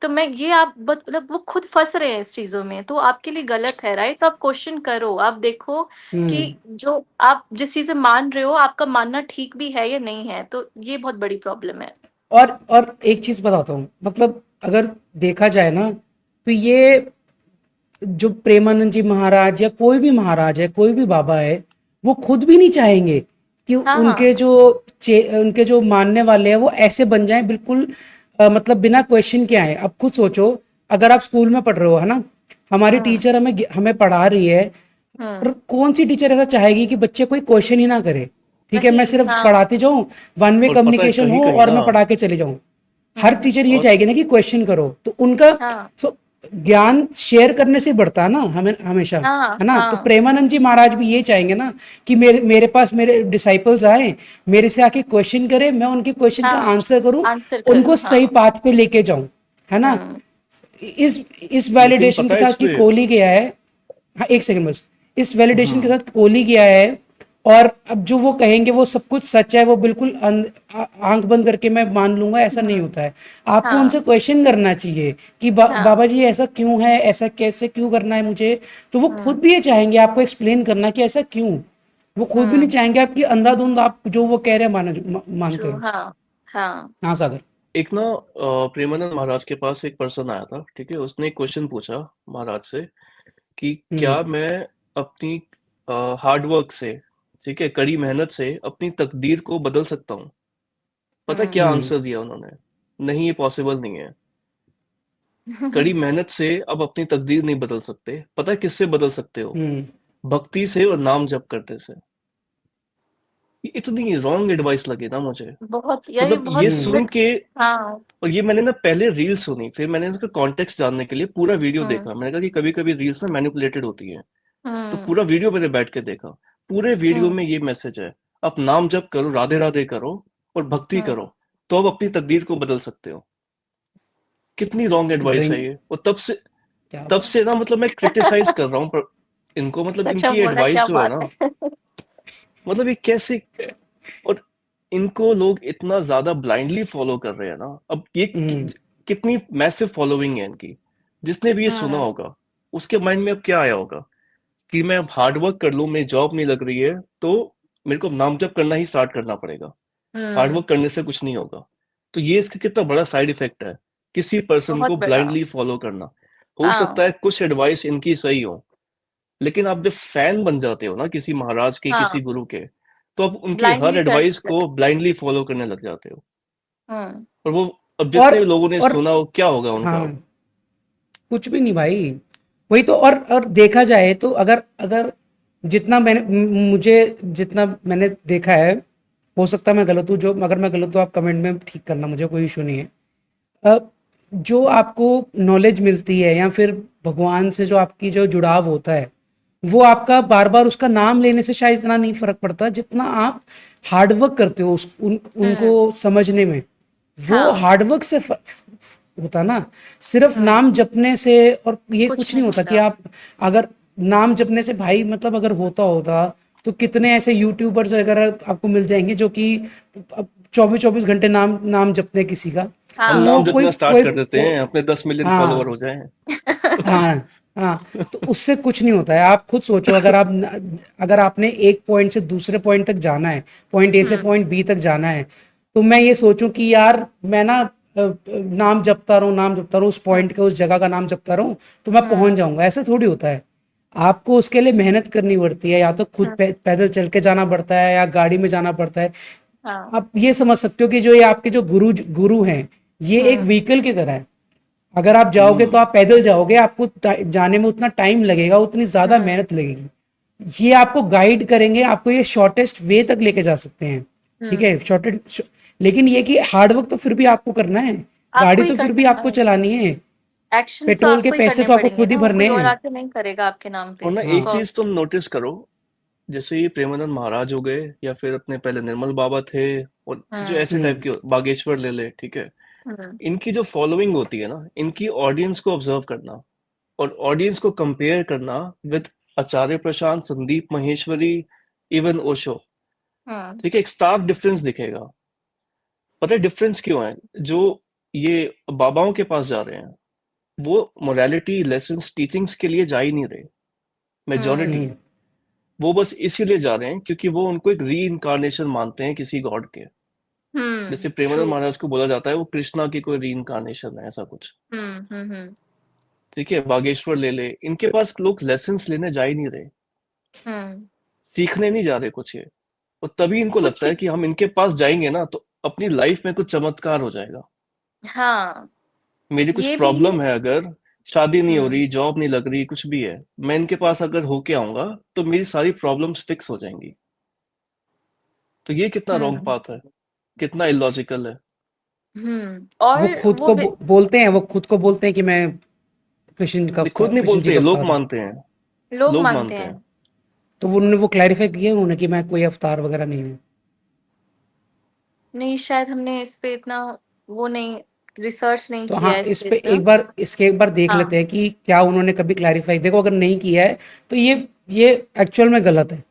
तो मैं ये आप मतलब वो खुद फंस रहे हैं इस चीजों में, तो आपके लिए गलत है, राइट। आप क्वेश्चन करो, आप देखो कि हम्म। जो आप जिस चीज से मान रहे हो आपका मानना ठीक भी है या नहीं है। तो ये बहुत बड़ी प्रॉब्लम है। और एक चीज बताता हूँ, मतलब अगर देखा जाए ना तो ये जो प्रेमानंद जी महाराज या कोई भी महाराज है, कोई भी बाबा है, वो खुद भी नहीं चाहेंगे कि हाँ हाँ उनके जो मानने वाले हैं वो ऐसे बन जाएं बिल्कुल मतलब बिना क्वेश्चन के आए। अब खुद सोचो, अगर आप स्कूल में पढ़ रहे हो है ना, हमारी हम्म टीचर हमें हमें पढ़ा रही है, और हम्म कौन सी टीचर ऐसा चाहेगी कि बच्चे कोई क्वेश्चन ही ना करे। ठीक है, मैं वही सिर्फ हाँ पढ़ाती जाऊं, वन वे और पता है कम्युनिकेशन कहीं हो कहीं और ना, मैं पढ़ा के चले जाऊं। हर हम्म टीचर ये और चाहेगी ना कि क्वेश्चन करो, तो उनका हाँ सो ज्ञान शेयर करने से बढ़ता है ना, हमें हमेशा हाँ है ना। तो हाँ प्रेमानंद जी महाराज भी ये चाहेंगे ना कि मेरे मेरे पास मेरे डिसाइपल्स आए, मेरे से आके क्वेश्चन करें, मैं उनके क्वेश्चन का हाँ आंसर करूं, आंसर उनको करूँ हाँ। सही पाथ पे लेके जाऊं, है ना। हम्म इस लेकिन वैलिडेशन पता के है साथ इस कि पे। कोहली गया है। हाँ, एक सेकंड बस। इस वैलिडेशन के हम्म। साथ कोहली गया है, और अब जो वो कहेंगे वो सब कुछ सच है, वो बिल्कुल आंख बंद करके मैं मान लूंगा, ऐसा नहीं हम्म होता है। आपको हाँ उनसे क्वेश्चन करना चाहिए कि हाँ बाबा जी ऐसा क्यों है, ऐसा कैसे क्यों करना है मुझे। तो वो खुद हम्म भी ये चाहेंगे आपको एक्सप्लेन करना कि ऐसा क्यों। वो खुद भी नहीं हम्म चाहेंगे आपकी अंधाधुंध आप जो वो कह रहे हैं मानते जो रहो। हाँ हाँ। हाँ सागर। एक ना प्रेमानंद महाराज के पास एक पर्सन आया था, ठीक है। उसने एक क्वेश्चन पूछा महाराज से कि क्या हम्म। मैं अपनी हार्ड वर्क से, ठीक है, कड़ी मेहनत से अपनी तकदीर को बदल सकता हूँ? पता है क्या हम्म। आंसर दिया उन्होंने? नहीं, ये पॉसिबल नहीं है। कड़ी मेहनत से अब अपनी तकदीर नहीं बदल सकते। पता है किससे बदल सकते हो? हम्म। भक्ति से और नाम जप करने से। ये इतनी रॉन्ग एडवाइस लगी ना मुझे। बहुत यार, ये मतलब ये बहुत हम्म। सुन रिस्क। के, हाँ। और ये मैंने ना पहले रील सुनी, फिर मैंने इसका कॉन्टेक्स्ट जानने के लिए पूरा वीडियो हम्म। देखा। मैंने कहा कि कभी कभी रील्स ना मैनिपुलेटेड होती हैं, तो हम्म। पूरा वीडियो मैंने बैठ के देखा। पूरे वीडियो हम्म। में ये मैसेज है, आप नाम जप करो, राधे राधे करो और भक्ति हम्म। करो, तो आप अपनी तकदीर को बदल सकते हो। कितनी रॉन्ग एडवाइस है ड्रिंक। ये। और क्या तब बात। से ना, मतलब मैं क्रिटिसाइज कर रहा हूँ पर इनको, मतलब सच में इनकी बोला, क्या एडवाइस जो है बात ना, है। मतलब ये कैसे, और इनको लोग इतना ज्यादा ब्लाइंडली फॉलो कर रहे हैं ना। अब ये हम्म। कितनी मैसिव फॉलोइंग है इनकी। जिसने भी ये सुना हम्म। होगा, उसके माइंड में अब क्या आया होगा कि मैं अब हार्ड वर्क कर लूं, मेरी जॉब नहीं लग रही है, तो मेरे को नाम जप करना ही स्टार्ट करना पड़ेगा। हार्ड हम्म। वर्क करने से कुछ नहीं होगा। तो ये इसका कितना बड़ा साइड इफेक्ट है, किसी पर्सन बहुत को बड़ा। ब्लाइंडली फॉलो करना। हो सकता हाँ। है कुछ एडवाइस इनकी सही हो, लेकिन आप जब फैन बन जाते हो ना किसी महाराज के, किसी हाँ, गुरु के, तो आप उनकी हर ब्लाइंडली एडवाइस ट्रस्ट। को ब्लाइंडली फॉलो करने लग जाते हो। हम्म। और वो, अब और जितने लोगों ने और सुना हो, क्या होगा उनका हाँ, अब? कुछ भी नहीं भाई। वही तो। और देखा जाए तो अगर अगर जितना मुझे जितना मैंने देखा है, हो सकता है मैं गलत हूँ, जो अगर मैं गलत हूँ आप कमेंट में ठीक करना, मुझे कोई इशू नहीं है। अ, जो आपको नॉलेज मिलती है या फिर भगवान से जो आपकी जो जुड़ाव होता है, वो आपका बार बार उसका नाम लेने से शायद इतना नहीं फर्क पड़ता जितना आप हार्डवर्क करते हो उनको हम्म। समझने में। वो हाँ। हार्डवर्क से होता ना, सिर्फ हम्म। नाम जपने से। और ये कुछ कुछ नहीं नहीं होता कि होता। आप अगर नाम जपने से भाई, मतलब अगर होता होता तो कितने ऐसे यूट्यूबर्स वगैरह आपको मिल जाएंगे जो कि 24-24 घंटे नाम नाम जपते हैं किसी का। हम तो हाँ। वो नाम कोई जितना स्टार्ट कोई कर देते हैं, अपने 10 मिलियन फॉलोवर हो हाँ, जाए। हाँ, हाँ। तो उससे कुछ नहीं होता है। आप खुद सोचो, अगर आपने एक पॉइंट से दूसरे पॉइंट तक जाना है, पॉइंट ए से हम्म। पॉइंट बी तक जाना है, तो मैं ये सोचूं कि यार मैं ना नाम जपता रहूं, नाम जपता रहूं, उस हम्म। पॉइंट के उस जगह का नाम जपता रहूं, तो मैं पहुंच हम्म। जाऊंगा। ऐसा थोड़ी होता है। आपको उसके लिए मेहनत करनी पड़ती है, या तो खुद हम्म। पैदल चल के जाना पड़ता है या गाड़ी में जाना पड़ता है। हाँ। आप ये समझ सकते हो कि जो ये आपके जो गुरु हैं, ये एक हम्म। व्हीकल की तरह है। अगर आप जाओगे तो हम्म। आप पैदल जाओगे, आपको जाने में उतना टाइम लगेगा, उतनी ज़्यादा हम्म। मेहनत लगेगी। ये आपको गाइड करेंगे, आपको ये शॉर्टेस्ट वे तक लेके जा सकते हैं। ठीक हम्म। है, लेकिन ये कि हार्ड वर्क तो फिर भी आपको करना है। आपको गाड़ी ही तो फिर भी करना आपको है। चलानी है। एक्शंस तो पेट्रोल के आपको ही पैसे करने तो आपको पड़ेंगे खुद ही ना, वो भरने कोई और हैं। आके नहीं करेगा आपके नाम और पे, ना ऑफ एक हाँ। चीज कोर्स। तुम नोटिस करो, जैसे ये प्रेमानंद महाराज हो गए, या फिर अपने पहले निर्मल बाबा थे, और जो हम्म। ऐसे टाइप हम्म। के, बागेश्वर ले ले, ठीक है। हम्म। इनकी जो फॉलोइंग होती है ना, इनकी ऑडियंस को ऑब्जर्व करना और ऑडियंस को कंपेयर करना with Acharya Prashant, Sandeep Maheshwari, even Osho, hmm. ठीक है, एक स्टार्क डिफरेंस दिखेगा। पता है डिफरेंस क्यों है? जो ये बाबाओं के पास जा रहे हैं, वो मोरालिटी लेसन्स टीचिंग्स के लिए जा ही नहीं रहे, मेजॉरिटी। हम्म। वो बस इसीलिए जा रहे हैं क्योंकि वो उनको एक री इनकारनेशन मानते हैं किसी गॉड के। जैसे ट्रू। प्रेमानंद महाराज को बोला जाता है वो कृष्णा की कोई री इनकारनेशन है, ऐसा कुछ। हम्म। हम्म। ठीक है, बागेश्वर ले ले, इनके पास लोग लेसन्स लेने जा ही नहीं रहे, हम्म। सीखने नहीं जा रहे कुछ ये। और तभी इनको कुछ लगता है कि हम इनके पास जाएंगे ना तो अपनी लाइफ में कुछ चमत्कार हो जाएगा। हाँ, मेरी कुछ ये भी। प्रॉब्लम है, अगर शादी नहीं हो हम्म। रही, जॉब नहीं लग रही, कुछ भी है, मैं इनके पास अगर होके आऊंगा तो मेरी सारी प्रॉब्लम्स फिक्स हो जाएंगी। तो ये कितना रॉन्ग हम्म। पाथ है, कितना इलॉजिकल है। वो और खुद वो को बोलते हैं, वो खुद को बोलते हैं कि मैं नहीं, खुद नहीं कृष्ण जी बोलते, का लोग अवतार हूँ। मानते हैं। लोग लोग मानते मानते हैं। हैं। तो वो उन्होंने वो क्लैरिफाई किया उन्होंने कि मैं कोई अवतार वगैरह नहीं हूँ। नहीं, शायद हमने इस पे इतना वो नहीं, रिसर्च नहीं तो किया हाँ, है इस इस पे पे इतना। एक बार देख लेते हाँ। हैं कि क्या उन्होंने कभी क्लैरिफाई। देखो, अगर नहीं किया है तो ये एक्चुअल में गलत है।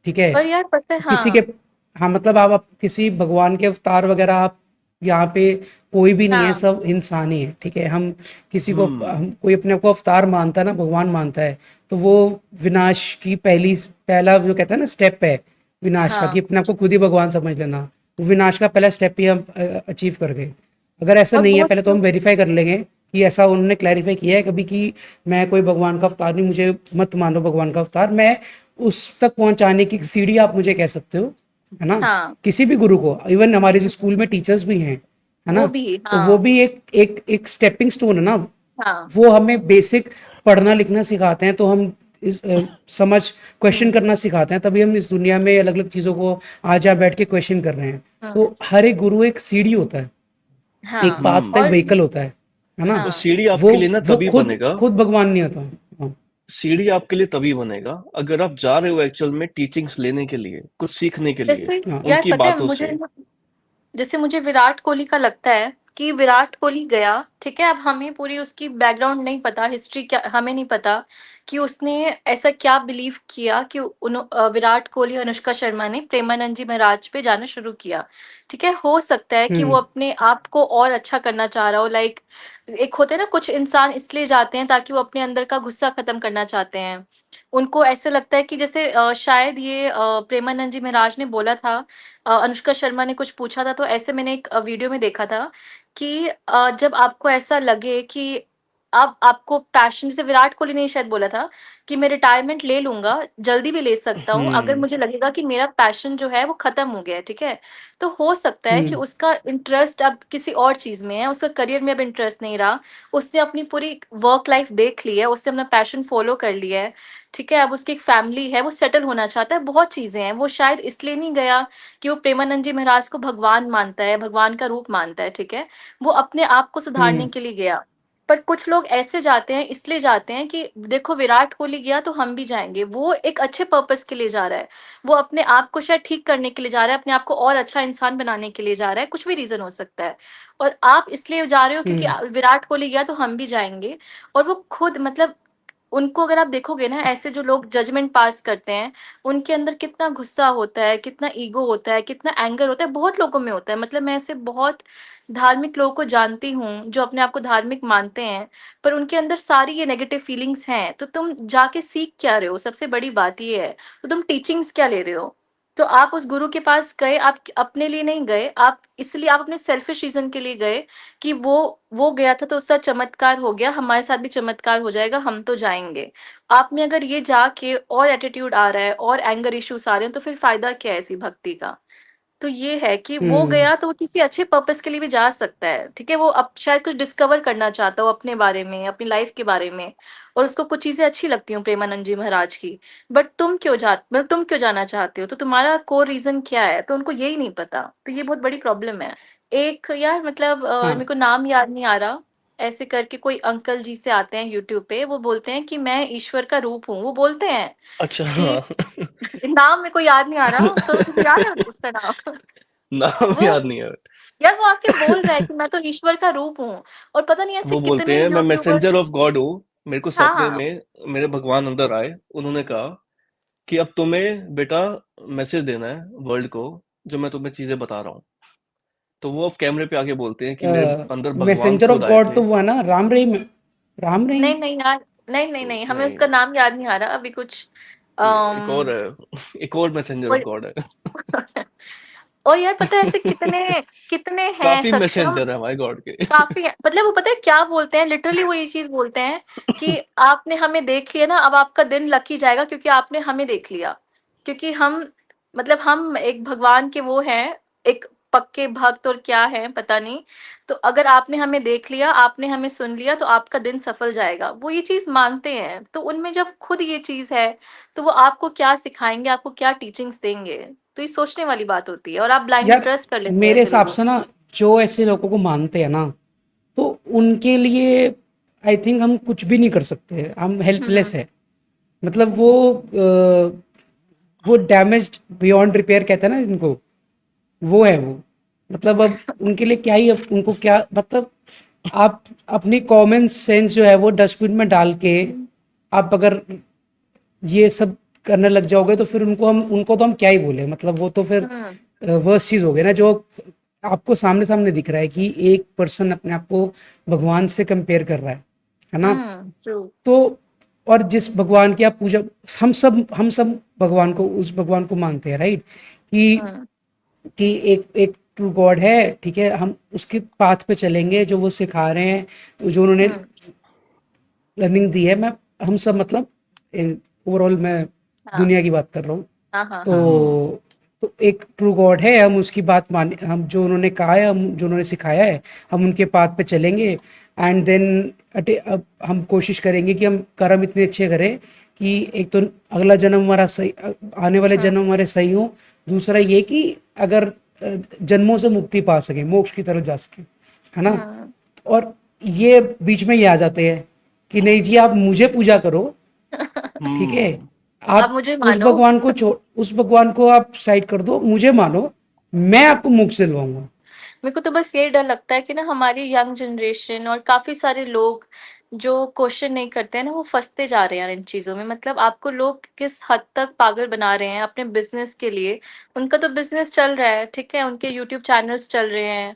ठीक है। पर यार पता है, किसी के हाँ। हाँ, मतलब आप किसी भगवान के अवतार वगैरह, आप यहाँ पे कोई भी नहीं है, हाँ। सब इंसान ही है। ठीक है। हम्म। हम कोई अपने आप को अवतार मानता है ना, भगवान मानता है, तो वो विनाश की पहला जो कहता है ना स्टेप है विनाश का, कि हाँ। अपने आप को खुद ही भगवान समझ लेना। वो विनाश का पहला स्टेप ही हम अचीव कर गए। अगर ऐसा और नहीं है, बहुत पहले तो हम लोग वेरीफाई कर लेंगे कि ऐसा उन्होंने क्लैरिफाई किया है कभी कि मैं कोई भगवान का अवतार नहीं, मुझे मत मानो भगवान का अवतार, मैं उस तक पहुंचाने की सीढ़ी आप मुझे कह सकते हो, है ना? हाँ, किसी भी गुरु को, इवन हमारे जो स्कूल में टीचर्स भी हैं, है वो ना? भी, तो वो हाँ, भी एक स्टेपिंग स्टोन है ना। हाँ, वो हमें बेसिक पढ़ना लिखना सिखाते हैं, तो हम समझ क्वेश्चन हुँ, करना सिखाते हैं, तभी हम इस दुनिया में अलग अलग चीज़ों को आज यहाँ बैठ के क्वेश्चन कर रहे हैं। हुँ, तो हर एक गुरु एक सीढ़ी होता है, एक हाँ, पाथ था, एक हम्म। और व्हीकल होता है ना? वो हाँ, सीढ़ी वो आपके लिए ना वो तभी खुद बनेगा, खुद भगवान नहीं होता। हाँ। सीढ़ी आपके लिए तभी बनेगा अगर आप जा रहे हो एक्चुअल में टीचिंग्स लेने के लिए, कुछ सीखने के लिए, जैसे हाँ। यार उनकी पता है बातों मुझे, से। जैसे मुझे विराट कोहली का लगता है कि विराट कोहली गया, ठीक है, अब हमें पूरी उसकी बैकग्राउंड नहीं पता, हिस्ट्री क्या हमें नहीं पता कि उसने ऐसा क्या बिलीव किया कि विराट कोहली और अनुष्का शर्मा ने प्रेमानंद जी महाराज पे जाना शुरू किया। ठीक है, हो सकता है कि वो हम्म। अपने आप को और अच्छा करना चाह रहा हो, लाइक एक होते हैं ना कुछ इंसान इसलिए जाते हैं ताकि वो अपने अंदर का गुस्सा खत्म करना चाहते हैं। उनको ऐसे लगता है कि जैसे शायद ये प्रेमानंद जी महाराज ने बोला था, अनुष्का शर्मा ने कुछ पूछा था, तो ऐसे मैंने एक वीडियो में देखा था कि जब आपको ऐसा लगे कि अब आपको पैशन, जैसे विराट कोहली ने शायद बोला था कि मैं रिटायरमेंट ले लूँगा, जल्दी भी ले सकता हूँ, अगर हम्म। मुझे लगेगा कि मेरा पैशन जो है वो खत्म हो गया है, ठीक है? तो हो सकता है कि हम्म। उसका इंटरेस्ट अब किसी और चीज़ में है, उसका करियर में अब इंटरेस्ट नहीं रहा, उसने अपनी पूरी वर्क लाइफ देख ली है, उसने अपना पैशन फॉलो कर लिया है, ठीक है? अब उसकी एक फैमिली है, वो सेटल होना चाहता है, बहुत चीज़ें हैं, वो शायद इसलिए नहीं गया कि वो प्रेमानंद जी महाराज को भगवान मानता है, भगवान का रूप मानता है, ठीक है? वो अपने आप को सुधारने हम्म। के लिए गया। पर कुछ लोग ऐसे जाते हैं, इसलिए जाते हैं कि देखो विराट कोहली गया तो हम भी जाएँगे। वो एक अच्छे पर्पस के लिए जा रहा है। वो अपने आप को शायद ठीक करने के लिए जा रहा है, अपने आप को और अच्छा इंसान बनाने के लिए जा रहा है, कुछ भी रीज़न हो सकता है। और आप इसलिए जा रहे हो क्योंकि हम्म। विराट कोहली गया तो हम भी जाएँगे, और वो खुद मतलब उनको अगर आप देखोगे ना, ऐसे जो लोग जजमेंट पास करते हैं, उनके अंदर कितना गुस्सा होता है, कितना ईगो होता है, कितना एंगर होता है, बहुत लोगों में होता है। मतलब मैं ऐसे बहुत धार्मिक लोगों को जानती हूँ, जो अपने आप को धार्मिक मानते हैं, पर उनके अंदर सारी ये नेगेटिव फीलिंग्स हैं। तो तुम जाके सीख क्या रहे हो? सबसे बड़ी बात ये है। तो तुम टीचिंग्स क्या ले रहे हो? तो आप उस गुरु के पास गए, आप अपने लिए नहीं गए, आप इसलिए आप अपने सेल्फिश रीज़न के लिए गए कि वो गया था तो उसका चमत्कार हो गया, हमारे साथ भी चमत्कार हो जाएगा, हम तो जाएँगे। आप में अगर ये जाके और एटीट्यूड आ रहा है और एंगर इश्यूज़ आ रहे हैं, तो फिर फ़ायदा क्या है ऐसी भक्ति का? तो ये है कि वो हम्म। गया तो वो किसी अच्छे पर्पस के लिए भी जा सकता है, ठीक है? वो अब शायद कुछ डिस्कवर करना चाहता हो अपने बारे में, अपनी लाइफ़ के बारे में, और उसको कुछ चीज़ें अच्छी लगती हों प्रेमानंद जी महाराज की। बट तुम क्यों जाना चाहते हो? तो तुम्हारा कोर रीज़न क्या है? तो उनको यही नहीं पता। तो ये बहुत बड़ी प्रॉब्लम है। एक यार मतलब हाँ। मेरे को नाम याद नहीं आ रहा, ऐसे करके कोई अंकल जी से आते हैं यूट्यूब पे, वो बोलते हैं कि मैं ईश्वर का रूप हूँ। वो बोलते हैं अच्छा, कि हाँ। नाम मेरे को याद नहीं आ रहा, सो तुमको याद है उसका नाम? नाम वो याद नहीं है। यार वो आके बोल रहा है कि मैं तो ईश्वर का रूप हूँ, और पता नहीं ऐसे वो बोलते कितने हैं मैं मैसेंजर यूट्यूबर्स। ऑफ गॉड हूँ, मेरे को हाँ, सपने हाँ। में मेरे भगवान अंदर आए, उन्होंने कहा कि अब तुम्हें बेटा मैसेज देना है वर्ल्ड को, जो मैं तुम्हें चीजें बता रहा हूँ। तो वो अब कैमरे पे आके बोलते हैं कि मेरे अंदर भगवान मैसेंजर ऑफ खुद आए गॉड तो थे। वो है ना, राम रहीम। राम रहीम। नहीं, नहीं यार, नहीं, नहीं, नहीं, हमें नहीं, उसका नाम याद नहीं आ रहा अभी कुछ। एक और अम, है, एक और मैसेंजर ऑफ और गॉड है। और यार पता है ऐसे कितने कितने हैं काफी सक्षम, मैसेंजर है हमारे गॉड के। काफ़ी है। मतलब वो पता है क्या बोलते हैं? लिटरली वो ये चीज़ बोलते हैं कि आपने हमें देख लिया ना, अब आपका दिन लकी जाएगा क्योंकि आपने हमें देख लिया। क्योंकि हम मतलब हम एक भगवान के वो हैं, एक पक्के भक्त और क्या हैं पता नहीं। तो अगर आपने हमें देख लिया, आपने हमें सुन लिया, तो आपका दिन सफल जाएगा। वो ये चीज़ मानते हैं। तो उनमें जब खुद ये चीज़ है, तो वो आपको क्या सिखाएँगे, आपको क्या टीचिंग्स देंगे? तो ये सोचने वाली बात होती है, और आप ब्लाइंडली यार ट्रस्ट कर लेते हो मेरे ऐसे हिसाब लोगों से को। ना, जो ऐसे लोगों को मानते हैं ना, तो उनके लिए आई थिंक हम कुछ भी नहीं कर सकते, हम हुँ, हेल्पलेस हुँ। है। मतलब वो डैमेज्ड बियॉन्ड रिपेयर कहते हैं ना जिनको, वो है वो। मतलब अब उनके लिए क्या ही, अब उनको क्या मतलब, आप अपनी कॉमन सेंस जो है वो डस्टबिन में डाल के आप अगर ये सब करने लग जाओगे, तो फिर उनको तो हम क्या ही बोले, मतलब वो तो फिर हुँ, वर्स्ट चीज़ हो गई ना, जो आपको सामने सामने दिख रहा है कि एक पर्सन अपने आप को भगवान से कंपेयर कर रहा है ना? हुँ, ट्रू। तो और जिस भगवान की आप पूजा, हम सब भगवान को, उस भगवान को मानते हैं, राइट? कि हुँ, एक एक ट्रू गॉड है, ठीक है, हम उसके पाथ पे चलेंगे जो वो सिखा रहे हैं, जो उन्होंने हम्म। लर्निंग दी है। मैं हम सब मतलब ओवरऑल मैं हाँ दुनिया की बात कर रहा हूँ। हाँ हाँ हाँ। तो एक ट्रू गॉड है, हम उसकी बात मान, हम जो उन्होंने कहा है, हम जो उन्होंने सिखाया है, हम उनके पाथ पे चलेंगे। एंड देन अब हम कोशिश करेंगे कि हम कर्म इतने अच्छे करें कि एक तो अगला जन्म हमारा सही, आने वाले हम्म जन्म हमारे सही हो। दूसरा ये कि अगर जन्मों से मुक्ति पा सके, मोक्ष की तरफ जा सके, है ना। हम्म। और ये बीच में ये आ जाते हैं कि नहीं जी आप मुझे पूजा करो, ठीक है, हम्म। आप आप मुझे उस मानो। भगवान को छोड़, उस भगवान को आप साइड कर दो, मुझे मानो, मैं आपको मोक्ष दिलवाऊंगा। मेरे को तो बस ये डर लगता है कि ना हमारी यंग जनरेशन और काफी सारे लोग जो क्वेश्चन नहीं करते हैं ना, वो फंसते जा रहे हैं इन चीजों में। मतलब आपको लोग किस हद तक पागल बना रहे हैं अपने बिजनेस के लिए। उनका तो बिजनेस चल रहा है, ठीक है, उनके यूट्यूब चैनल्स चल रहे हैं।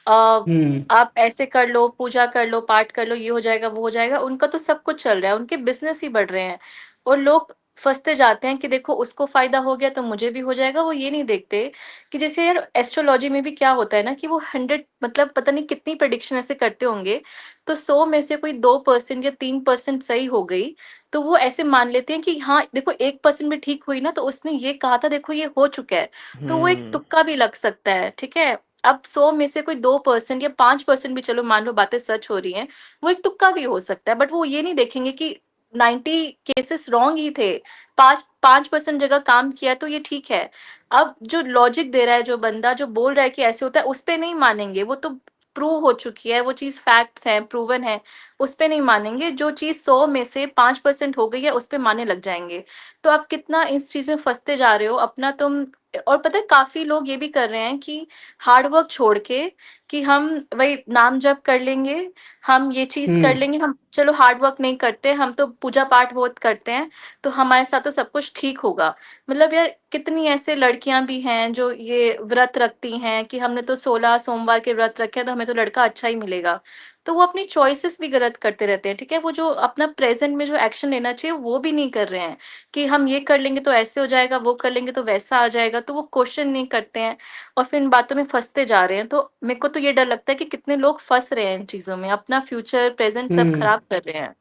हम्म आप ऐसे कर लो, पूजा कर लो, पाठ कर लो, ये हो जाएगा, वो हो जाएगा, उनका तो सब कुछ चल रहा है, उनके बिजनेस ही बढ़ रहे हैं। और लोग फंसते जाते हैं कि देखो उसको फायदा हो गया तो मुझे भी हो जाएगा। वो ये नहीं देखते कि जैसे यार एस्ट्रोलॉजी में भी क्या होता है ना, कि वो 100 मतलब पता नहीं कितनी प्रेडिक्शन ऐसे करते होंगे, तो 100 में से कोई 2% या 3% सही हो गई, तो वो ऐसे मान लेते हैं कि हाँ देखो 1% भी ठीक हुई ना, तो उसने ये कहा था, देखो ये हो चुका है। तो वो एक हम्म। तुक्का भी लग सकता है, ठीक है। अब 100 में से कोई 2% या 5% भी, चलो मान लो बातें सच हो रही हैं, वो एक तुक्का भी हो सकता है। बट वो ये नहीं देखेंगे कि 90 केसेस रॉन्ग ही थे, 5% जगह काम किया तो ये ठीक है। अब जो लॉजिक दे रहा है, जो बंदा जो बोल रहा है कि ऐसे होता है, उस पे नहीं मानेंगे। वो तो प्रूव हो चुकी है, वो चीज फैक्ट्स हैं, प्रूवन है, उस पे नहीं मानेंगे। जो चीज 100 में से 5% हो गई है, उस पे मानने लग जाएंगे। तो आप कितना इस चीज में फंसते जा रहे हो अपना तुम। और पता है काफी लोग ये भी कर रहे हैं कि हार्ड वर्क छोड़ के, कि हम वही नाम जप कर लेंगे, हम ये चीज कर हम्म लेंगे, हम चलो हार्ड वर्क नहीं करते, हम तो पूजा पाठ बहुत करते हैं, तो हमारे साथ तो सब कुछ ठीक होगा। मतलब यार कितनी ऐसे लड़कियां भी हैं जो ये व्रत रखती हैं कि हमने तो 16 सोमवार के व्रत रखे हैं तो हमें तो लड़का अच्छा ही मिलेगा। तो वो अपनी चॉइसेस भी गलत करते रहते हैं, ठीक है। वो जो अपना प्रेजेंट में जो एक्शन लेना चाहिए वो भी नहीं कर रहे हैं, कि हम ये कर लेंगे तो ऐसे हो जाएगा, वो कर लेंगे तो वैसा आ जाएगा, तो वो क्वेश्चन नहीं करते हैं और फिर इन बातों में फंसते जा रहे हैं। तो मेरे को तो ये डर लगता है कि कितने लोग फंस रहे हैं इन चीजों में, अपना फ्यूचर प्रेजेंट सब हम्म खराब कर रहे हैं।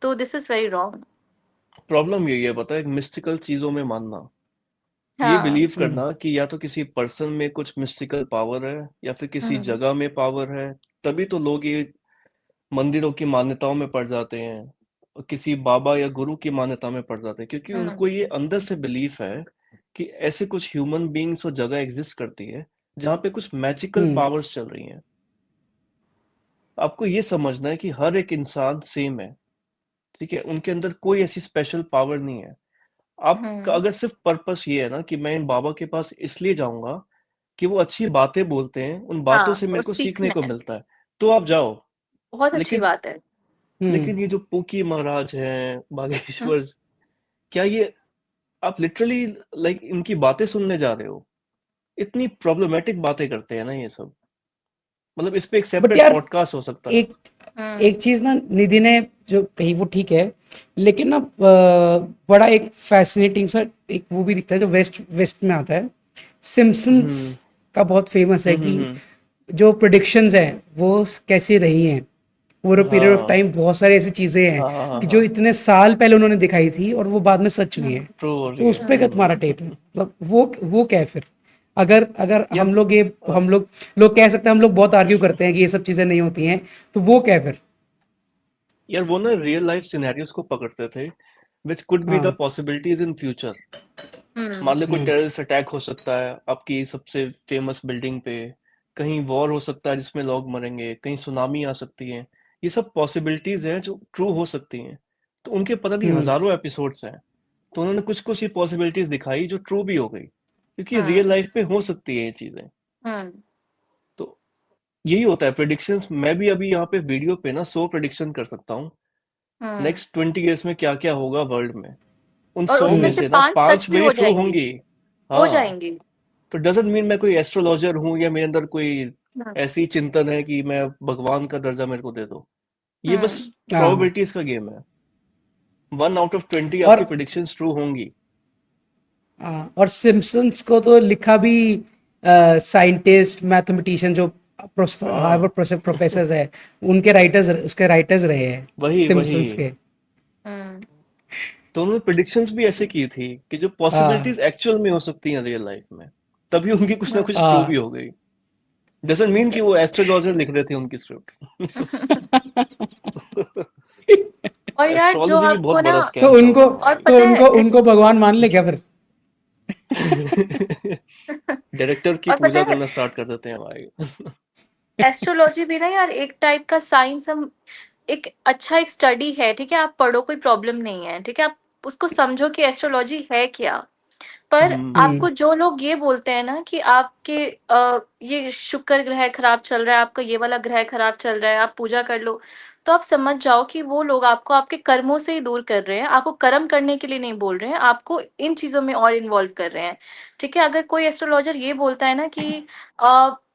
तो this is very wrong. Problem यही है, पता है, मिस्टिकल चीजों में मानना, ये हाँ। बिलीव हम्म करना कि या तो किसी पर्सन में कुछ मिस्टिकल पावर है या फिर किसी हम्म जगह में पावर है। तभी तो लोग ये मंदिरों की मान्यताओं में पड़ जाते हैं और किसी बाबा या गुरु की मान्यता में पड़ जाते हैं, क्योंकि हम्म। उनको ये अंदर से बिलीफ है कि ऐसे कुछ ह्यूमन बीइंग्स और जगह एग्जिस्ट करती है जहाँ पे कुछ मैजिकल हम्म पावर्स चल रही हैं। आपको ये समझना है कि हर एक इंसान सेम है, ठीक है, उनके अंदर कोई ऐसी स्पेशल पावर नहीं है। आपका हम्म। अगर सिर्फ पर्पस ये है ना कि मैं इन बाबा के पास इसलिए जाऊंगा कि वो अच्छी बातें बोलते हैं, उन बातों हाँ, से मेरे और को सीखने सीखना को है। मिलता है, तो आप जाओ। बहुत अच्छी लेकिन बात है। हम्म लेकिन ये जो पोकी महाराज हैं, हुँ, बागेश्वर, क्या ये आप लिटरली लाइक इनकी बातें सुनने जा रहे हो? इतनी प्रॉब्लमेटिक बातें करते हैं ना ये सब। मतलब इस पे एक बट सेपरेट यार पॉडकास्ट हो सकता है। एक हुँ, एक चीज ना निधि ने जो कही वो ठीक है, लेकिन ना बड़ा एक फैसिनेटिंग सा एक वो भी दिखता है जो वेस्ट वेस्ट में आता है। सिम्पसन्स हम्म का बहुत फेमस है कि हम्म। जो प्रिडिक्शंस हैं वो कैसी रही हैं, ओवर अ पीरियड ऑफ हाँ टाइम। बहुत सारी ऐसी चीजें हैं हाँ हाँ हाँ कि जो हाँ। इतने साल पहले उन्होंने दिखाई थी और वो बाद में सच हुई हुँ, हैं। ट्रू हो तो रही उस है। पे क्या तुम्हारा टेक है, मतलब वो क्या है फिर? अगर अगर यार हम लोग लोग कह सकते हैं, हम लोग बहुत आर्ग्यू करते हैं कि ये सब चीजें नहीं होती हैं, तो वो क्या है फिर? यार वो ना रियल लाइफ सिनेरियोस को पकड़ते थे विच कुड बी द हाँ। Possibilities in future. हुँ, मान लो कोई हम्म टेररिस्ट अटैक हो सकता है आपकी सबसे फेमस बिल्डिंग पे, कहीं वॉर हो सकता है जिसमें लोग मरेंगे, कहीं सुनामी आ सकती है। ये सब पॉसिबिलिटीज हैं जो ट्रू हो सकती हैं। तो उनके पता नहीं हम्म हजारों एपिसोड्स हैं, तो उन्होंने कुछ कुछ ही पॉसिबिलिटीज दिखाई जो ट्रू भी हो गई, क्योंकि रियल हुँ, लाइफ में हो सकती है ये चीजें। हुँ, तो यही होता है प्रिडिक्शंस। मैं भी अभी यहाँ पे वीडियो पे ना 100 प्रिडिक्शन कर सकता हूँ हुँ। नेक्स्ट 20 ईयर्स में क्या क्या होगा वर्ल्ड में। उन और 100 उसमें में हम्म से से ना 5 सच 5 भी मेरी हो ट्रू जाएँगी, होंगी। हो हाँ, जाएँगी। तो डजंट मीन मैं कोई एस्ट्रोलॉजर हूँ या मेरे अंदर कोई हुँ, ऐसी चिंतन है कि मैं भगवान का दर्जा मेरे को दे दो। ये बस हुँ, हाँ। प्रोबेबिलिटीज का गेम है। 1 आउट ऑफ 20 और आपकी प्रिडिक्शंस ट्रू होंगी। हाँ, और सिम्पसन्स को तो लिखा भी साइंटिस्ट मैथमेटिशियन जो हाँ हार्वर्ड प्रोफेसर है, उनके राइटर्स, उसके राइटर्स रहे हैं वही वही। सिम्पसन्स के। हम्म। तो उन्होंने प्रिडिक्शंस भी ऐसे की थी कि जो हाँ पॉसिबिलिटीज एक्चुअल में हो सकती हैं रियल लाइफ में, तभी उनकी कुछ ना कुछ ट्रू भी हाँ। हो गई। डजंट मीन कि वो एस्ट्रोलॉजर लिख रहे थे उनकी स्क्रिप्ट। और यार जो एस्ट्रोलॉजी भी बहुत आपको ना, बड़ा तो स्कैम था उनको, उस टाइम और तो पता है उनको उनको भगवान मान ले क्या फिर? पे। डायरेक्टर की और पता पूजा है करना स्टार्ट कर देते हैं भाई। एस्ट्रोलॉजी भी ना यार एक टाइप का साइंस, हम एक अच्छा एक स्टडी है, ठीक है, आप पढ़ो कोई प्रॉब्लम नहीं है, ठीक है, आप उसको समझो कि एस्ट्रोलॉजी है क्या। पर हम्म। आपको जो लोग ये बोलते हैं ना कि आपके ये शुक्र ग्रह खराब चल रहा है, आपका ये वाला ग्रह खराब चल रहा है, आप पूजा कर लो, तो आप समझ जाओ कि वो लोग आपको आपके कर्मों से ही दूर कर रहे हैं, आपको कर्म करने के लिए नहीं बोल रहे हैं, आपको इन चीजों में और इन्वॉल्व कर रहे हैं। ठीक है, अगर कोई एस्ट्रोलॉजर ये बोलता है ना कि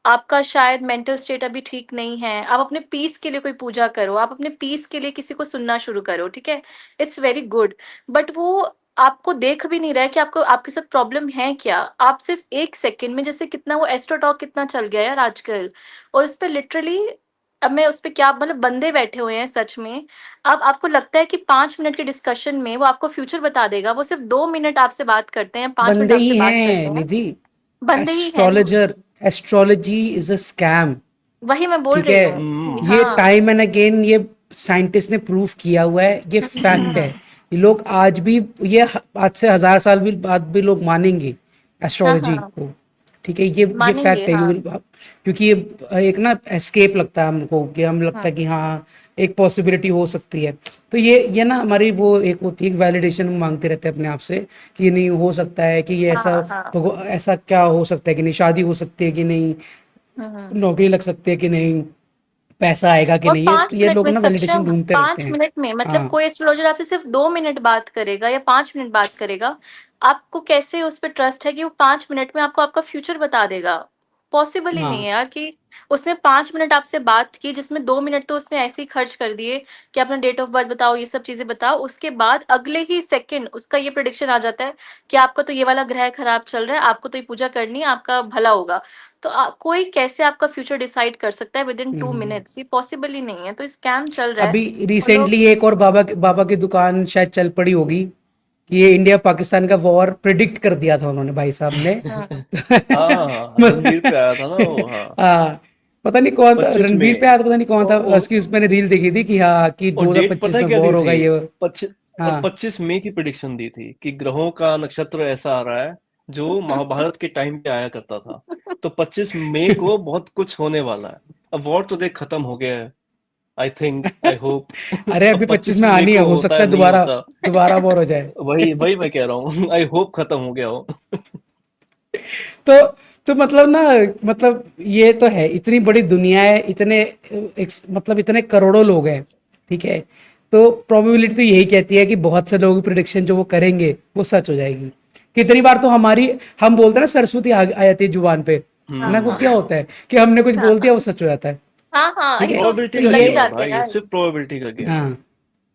आपका शायद मेंटल स्टेट अभी ठीक नहीं है, आप अपने पीस के लिए कोई पूजा करो, आप अपने पीस के लिए किसी को सुनना शुरू करो, ठीक है, इट्स वेरी गुड। बट वो आपको देख भी नहीं रहा है कि आपको आपके साथ प्रॉब्लम है क्या। आप सिर्फ एक सेकंड में, जैसे कितना वो एस्ट्रो टॉक कितना चल गया यार आजकल, और उस पे लिटरली, अब मैं उस पे क्या मतलब, बंदे बैठे हुए हैं सच में। अब आपको लगता है कि 5 मिनट के डिस्कशन में वो आपको फ्यूचर बता देगा, वो सिर्फ 2 मिनट आपसे बात करते हैं, 5 मिनट बंदे आपसे ही बात हैं करते हैं, निधि। बंदे ही हैं ना। Astrologer, astrology is a scam. वही मैं बोल ठीक रही है, हूँ कि हम्म। ये हाँ। टाइम एंड अगेन ये साइंटिस्ट ने प्रूव किया हुआ है, ये फैक्ट है। ये लोग आज भी, ये आज से 1000 साल भी बाद भी लोग मानेंगे हाँ एस्ट्रोलॉजी हाँ, को। ठीक है, ये मानेंगे फैक्ट है, हाँ। क्योंकि ये एक ना एस्केप लगता है हमको, कि हम लगता हाँ है कि हाँ एक पॉसिबिलिटी हो सकती है। तो ये ना हमारी वो एक होती है वैलिडेशन मांगते रहते हैं अपने आप से, कि ये नहीं हो सकता है, कि ये ऐसा, हाँ हाँ। ऐसा क्या हो सकता है कि नहीं, शादी हो सकती है कि नहीं, हम्म। नौकरी लग सकती है कि नहीं, पैसा आएगा कि और नहीं, पांच ये मिनट लोग में ना वैलिडेशन सक्षम, ढूंढते रहते 5 हैं। मिनट में मतलब हाँ कोई एस्ट्रोलॉजर आपसे सिर्फ 2 मिनट बात करेगा या 5 मिनट बात करेगा, आपको कैसे उस पर ट्रस्ट है कि वो 5 मिनट में आपको आपका फ्यूचर बता देगा। पॉसिबल ही नहीं हाँ। है यार कि उसने 5 मिनट आपसे बात की, जिसमें 2 मिनट तो उसने ऐसे ही खर्च कर दिए कि अपना डेट ऑफ बर्थ बताओ, ये सब चीजें बताओ, उसके बाद अगले ही सेकंड उसका ये प्रिडिक्शन आ जाता है कि आपका तो ये वाला ग्रह खराब चल रहा है, आपको तो ये पूजा करनी है, आपका भला होगा। तो कोई कैसे आपका फ्यूचर डिसाइड कर सकता है विद इन 2 मिनट्स? ये पॉसिबल ही नहीं है, तो स्कैम चल रहा है। अभी और लोग रिसेंटली एक और बाबा की दुकान शायद चल पड़ी होगी, कि ये इंडिया पाकिस्तान का वॉर प्रिडिक्ट कर दिया था उन्होंने, भाई साहब ने। हाँ हाँ रणवीर पे आया था ना वो। हाँ हाँ, पता नहीं कौन था 25 मई। रणबीर पे आया था, पता नहीं कौन था, और, उसकी उसमें रील देखी थी कि हाँ कि और डेट पता 2025 है में क्या दी वॉर होगा थी? ये। 25 और हाँ 25 मई की प्रिडिक्शन दी थी कि ग्रहों का नक्षत्र ऐसा आ रहा है जो महाभारत के टाइम पे आया करता था। तो 25 मई को बहुत कुछ होने वाला है। अब वॉर तो देख खत्म हो गया है, आई थिंक, आई होप। अरे अब अभी 25 पच्चीस में मई आनी है, को हो होता सकता है है नहीं दोबारा, होता। दोबारा वॉर हो जाए। वही वही मैं कह रहा हूँ, आई होप खत्म हो गया हो। तो तो मतलब ना, मतलब ये तो है, इतनी बड़ी दुनिया है, इतने मतलब इतने करोड़ों लोग हैं। ठीक है, तो प्रोबेबिलिटी तो यही कहती है कि बहुत से लोगों की प्रिडिक्शन जो वो करेंगे वो सच हो जाएगी। कितनी बार तो हम बोलते हैं ना सरस्वती आ जाती है जुबान पे, है हाँ ना, वो हाँ क्या हम्म। होता है कि हमने कुछ बोल हाँ दिया वो सच हो जाता है। हाँ हाँ, ठीक ये है, तो प्रोबेबिलिटी तो का लग ये, गेम है जाते हैं भाई, ये यार। सिर्फ प्रोबेबिलिटी का गेम है। हाँ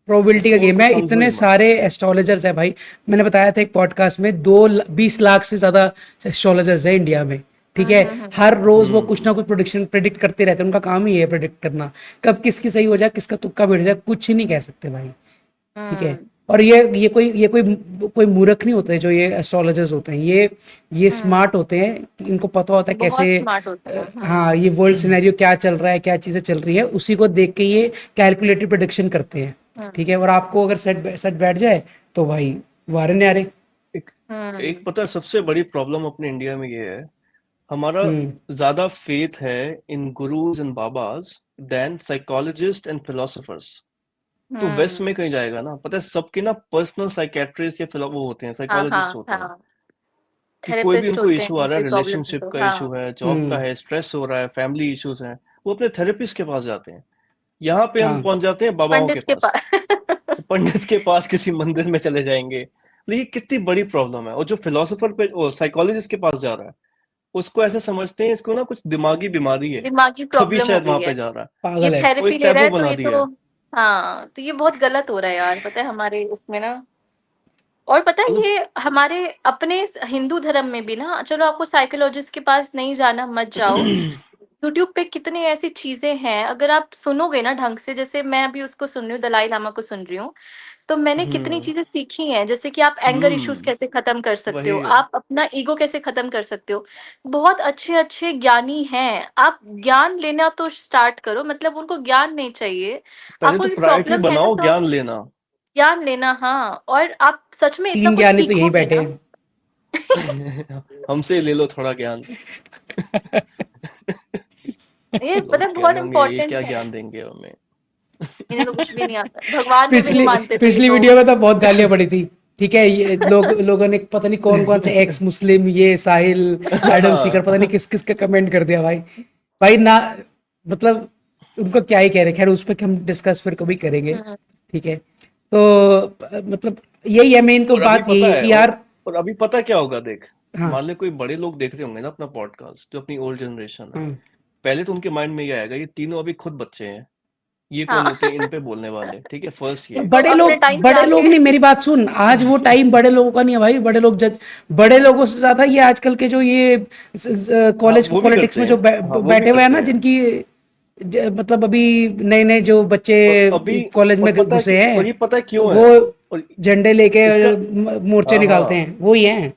प्रोबेबिलिटी का इसको गेम कुछ है। समझो इतने ही मत। सारे एस्ट्रोलॉजर्स हैं भाई, मैंने बताया था एक पॉडकास्ट में, 20 लाख से ज्यादा एस्ट्रोलॉजर्स हैं इंडिया में। ठीक है, हर रोज वो कुछ हम्म। ना कुछ प्रोडिक्शन प्रेडिक्ट करते रहते हैं, उनका काम ही है प्रेडिक्ट करना, कब किसकी सही हो जाए, किसका तुक्का बैठ जाए, कुछ नहीं कह सकते भाई। ठीक है, हम्म और ये कोई मूर्ख नहीं होते जो ये एस्ट्रोलॉजर्स होते हैं, ये हम्म। स्मार्ट होते हैं, कि इनको पता होता है बहुत कैसे, स्मार्ट होते हैं। हाँ ये वर्ल्ड सिनेरियो क्या चल रहा है, क्या चीज़ें चल रही है, उसी को देख के ये कैलकुलेटेड प्रोडिक्शन करते हैं। ठीक हम्म है, और आपको अगर सेट सेट बैठ जाए तो भाई वारे न्यारे। एक एक हम्म पता है सबसे बड़ी प्रॉब्लम अपने इंडिया में ये है, हमारा हम्म ज्यादा फेथ है in gurus and babas then psychologist and philosophers. तो वेस्ट हम्म। में कहीं जाएगा ना, पता है सबके ना पर्सनल साइकेट्रिस्ट या वो होते हैं, हाँ साइकोलॉजिस्ट हाँ होते हैं। हाँ, कि कोई भी थेरेपिस्ट उनको होते इशू आ हैं, रहा है, कोई प्रॉब्लम है रिलेशनशिप तो का हाँ। इशू है, जॉब का हम्म। है, स्ट्रेस हो रहा है, फैमिली इश्यूज हैं, वो अपने थेरेपिस्ट के पास जाते हैं। यहाँ पे हम हाँ पहुंच जाते हैं बाबाओं के पंडित के पास, पास। पंडित के पास, किसी मंदिर में चले जाएंगे। लेकिन कितनी बड़ी प्रॉब्लम है। और जो फिलोसोफर पे साइकोलॉजिस्ट के पास जा रहा है, उसको ऐसे समझते हैं इसको ना कुछ दिमागी बीमारी है, दिमागी तभी प्रॉब्लम हो शायद गई वहां है, पे जा रहा है। ये पागल है। वो थेरेपी एक ले रहा टैबू है तो बना ये दिया तो, है। हाँ तो ये बहुत गलत हो रहा है यार, पता है हमारे इसमें ना। और पता है मतलब ये हमारे अपने हिंदू धर्म में भी ना, चलो आपको साइकोलॉजिस्ट के पास नहीं जाना, मत जाओ। यूट्यूब पे कितनी ऐसी चीजें हैं, अगर आप सुनोगे ना ढंग से, जैसे मैं अभी उसको सुन रही हूँ, दलाई लामा को सुन रही हूँ, तो मैंने कितनी हम्म चीजें सीखी हैं, जैसे कि आप एंगर इश्यूज हम्म कैसे खत्म कर सकते हो, वही। आप अपना ईगो कैसे खत्म कर सकते हो। बहुत अच्छे अच्छे ज्ञानी हैं, आप ज्ञान लेना तो स्टार्ट करो, मतलब उनको ज्ञान नहीं चाहिए, पहले आपको तो कोई प्रायोरिटी प्रॉब्लम है ना, बनाओ तो आप ज्ञान लेना। ज्ञान लेना, हाँ, और आप सच में इतना 3 कुछ ज्ञानी तो यही सीखोगे बैठे ना। हैं। हमसे ले लो थोड़ा ज्ञान। ये लोग मतलब कह रहे बहुत होंगे ये इम्पोर्टेंट क्या है। ज्ञान देंगे हमें। इन्हें तो कुछ भी नहीं आता, भगवान में भी नहीं पिछली मानते थे ये पिछली तो। वीडियो में तो बहुत गालियां पड़ी थी। ठीक है, ये लोगों ने पता नहीं कौन कौन से एक्स मुस्लिम, ये साहिल, एडम सीकर, पता नहीं किस किस का कमेंट कर दिया भाई। भाई ना, मतलब उनको क्या ही कह रहे, खैर उस पर हम डिस्कस फिर कभी करेंगे। हम्म ठीक है, तो मतलब यही है, मेन तो और अभी बात यही पता है है कि यार। और अभी पता क्या होगा देख। हाँ। मान ले कोई बड़े लोग देख रहे होंगे ना अपना पॉडकास्ट, जो अपनी ओल्ड जनरेशन है। हाँ। पहले तो उनके माइंड में ये आएगा ये तीनों अभी खुद बच्चे हैं, ये कौन हाँ। होते हैं इन पे बोलने वाले, ठीक है, फर्स्ट ये। तो अपने टाइम पे बड़े लोग आके नहीं, मेरी बात सुन, आज वो टाइम बड़े लोगों का नहीं है भाई। बड़े लोग जज, बड़े लोगों से ज्यादा ये आजकल के जो ये हाँ कॉलेज वो भी पॉलिटिक्स करते में जो हैं, हाँ वो भी बैठे हुए हैं करते ना, हैं। जिनकी मतलब अभी नए नए जो बच्चे और अभी कॉलेज में और पता है घुसे कि हैं, और ये पता है क्यों वो है। और झंडे लेके इसका मोर्चे हाँ निकालते हाँ हैं, वो ही हैं।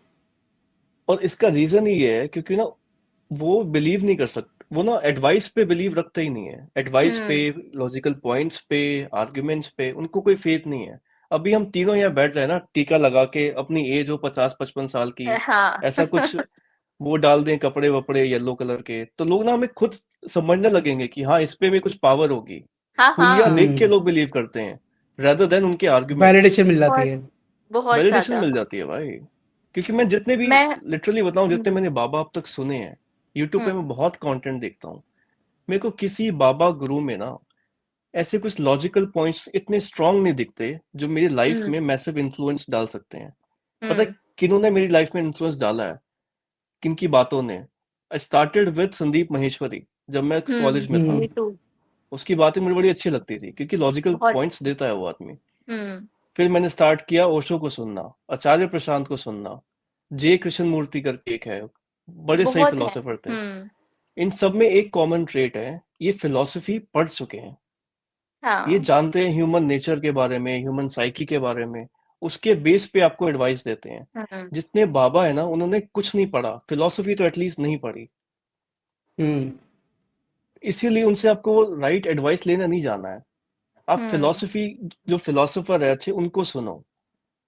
और इसका रीजन ही ये है क्योंकि ना वो बिलीव नहीं कर सकते, वो ना एडवाइस पे बिलीव रखते ही नहीं है। एडवाइस पे, हम्म। लॉजिकल पॉइंट्स पे, आर्ग्यूमेंट्स पे उनको कोई फेथ नहीं है। अभी हम तीनों यहाँ बैठ जाए ना टीका लगा के, अपनी एज हो 50-55 साल की, हाँ। ऐसा कुछ वो डाल दें कपड़े वपड़े येलो कलर के, तो लोग ना हमें खुद समझने लगेंगे कि हाँ इस पे भी कुछ पावर होगी। हाँ हुलिया हाँ। देख के हम्म। लोग बिलीव करते हैं रेदर देन उनके आर्ग्यूमेंट्स। वैलिडेशन मिल जाती बहुत है। बहुत वैलिडेशन ज्यादा। मिल जाती है भाई। क्योंकि मैं जितने भी, मैं लिटरली बताऊं, जितने हम्म मैंने बाबा अब तक सुने हैं, यूट्यूब पे हम्म मैं बहुत कंटेंट देखता हूँ। मेरे को किसी बाबा गुरु में ना ऐसे कुछ लॉजिकल पॉइंट्स इतने स्ट्रांग नहीं दिखते जो मेरी लाइफ हम्म में मैसिव इन्फ्लुएंस डाल सकते हैं। पता है हम्म किन्होंने मेरी लाइफ में इन्फ्लुएंस डाला है, किनकी बातों ने। I started with Sandeep Maheshwari जब मैं कॉलेज में था। हम्म। Me too. उसकी बातें मुझे बड़ी अच्छी लगती थी क्योंकि लॉजिकल बहुत। पॉइंट्स देता है वो आदमी। हम्म। फिर मैंने स्टार्ट किया ओशो को सुनना, आचार्य प्रशांत को सुनना, जे कृष्ण मूर्ति करके एक है, बड़े सही बहुत है। फिलोसोफर थे। इन सब में एक कॉमन ट्रेट है, ये फिलोसफी पढ़ चुके हैं, ये हाँ। जानते हैं ह्यूमन नेचर के बारे में, ह्यूमन साइकी के बारे में, उसके बेस पे आपको एडवाइस देते हैं। हम्म जितने बाबा है ना उन्होंने कुछ नहीं पढ़ा, फिलोसफी तो एटलीस्ट नहीं पढ़ी, हम्म। इसीलिए उनसे आपको वो राइट एडवाइस लेना नहीं जाना है। आप हम्म फिलोसफी, जो फिलोसोफर है अच्छे उनको सुनो,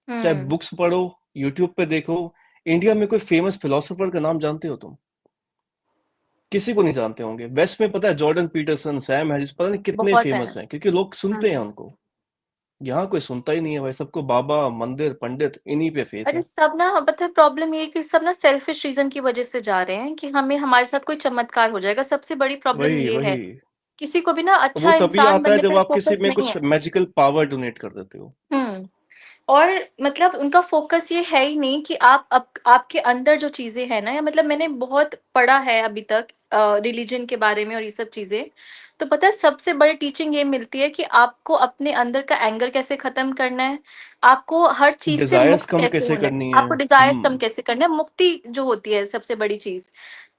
चाहे हम्म बुक्स पढ़ो, यूट्यूब पे देखो। इंडिया में कोई फेमस फिलोसोफर का नाम जानते हो तुम? किसी को नहीं जानते होंगे। वेस्ट में पता है जॉर्डन पीटरसन, सैम हैरिस, पता नहीं कितने बहुत है। फेमस हैं क्योंकि लोग सुनते हैं उनको। यहाँ कोई सुनता ही नहीं है भाई, सबको बाबा, मंदिर, पंडित, इन्हीं पे फेथ अरे है। सब ना, पता है प्रॉब्लम ये है कि सब ना सेल्फिश रीजन की वजह से जा रहे हैं कि हमें हमारे साथ कोई चमत्कार हो जाएगा, सबसे बड़ी प्रॉब्लम वही ये है। वही। किसी को भी ना वो अच्छा तभी इंसान आता है बनने जब पे आप किसी फोकस में नहीं कुछ है। मैजिकल पावर डोनेट कर देते हो। हुँ। और मतलब उनका फ़ोकस ये है ही नहीं कि आप आपके अंदर जो चीज़ें हैं ना, या मतलब मैंने बहुत पढ़ा है अभी तक रिलिजन के बारे में और ये सब चीज़ें। तो पता है सबसे बड़ी टीचिंग ये मिलती है कि आपको अपने अंदर का एंगर कैसे ख़त्म करना है, आपको हर चीज़ से डिजायर्स मुक्त कम कैसे कैसे होना है, करनी है। आपको डिज़ायर्स कम कैसे करना है, मुक्ति जो होती है सबसे बड़ी चीज़।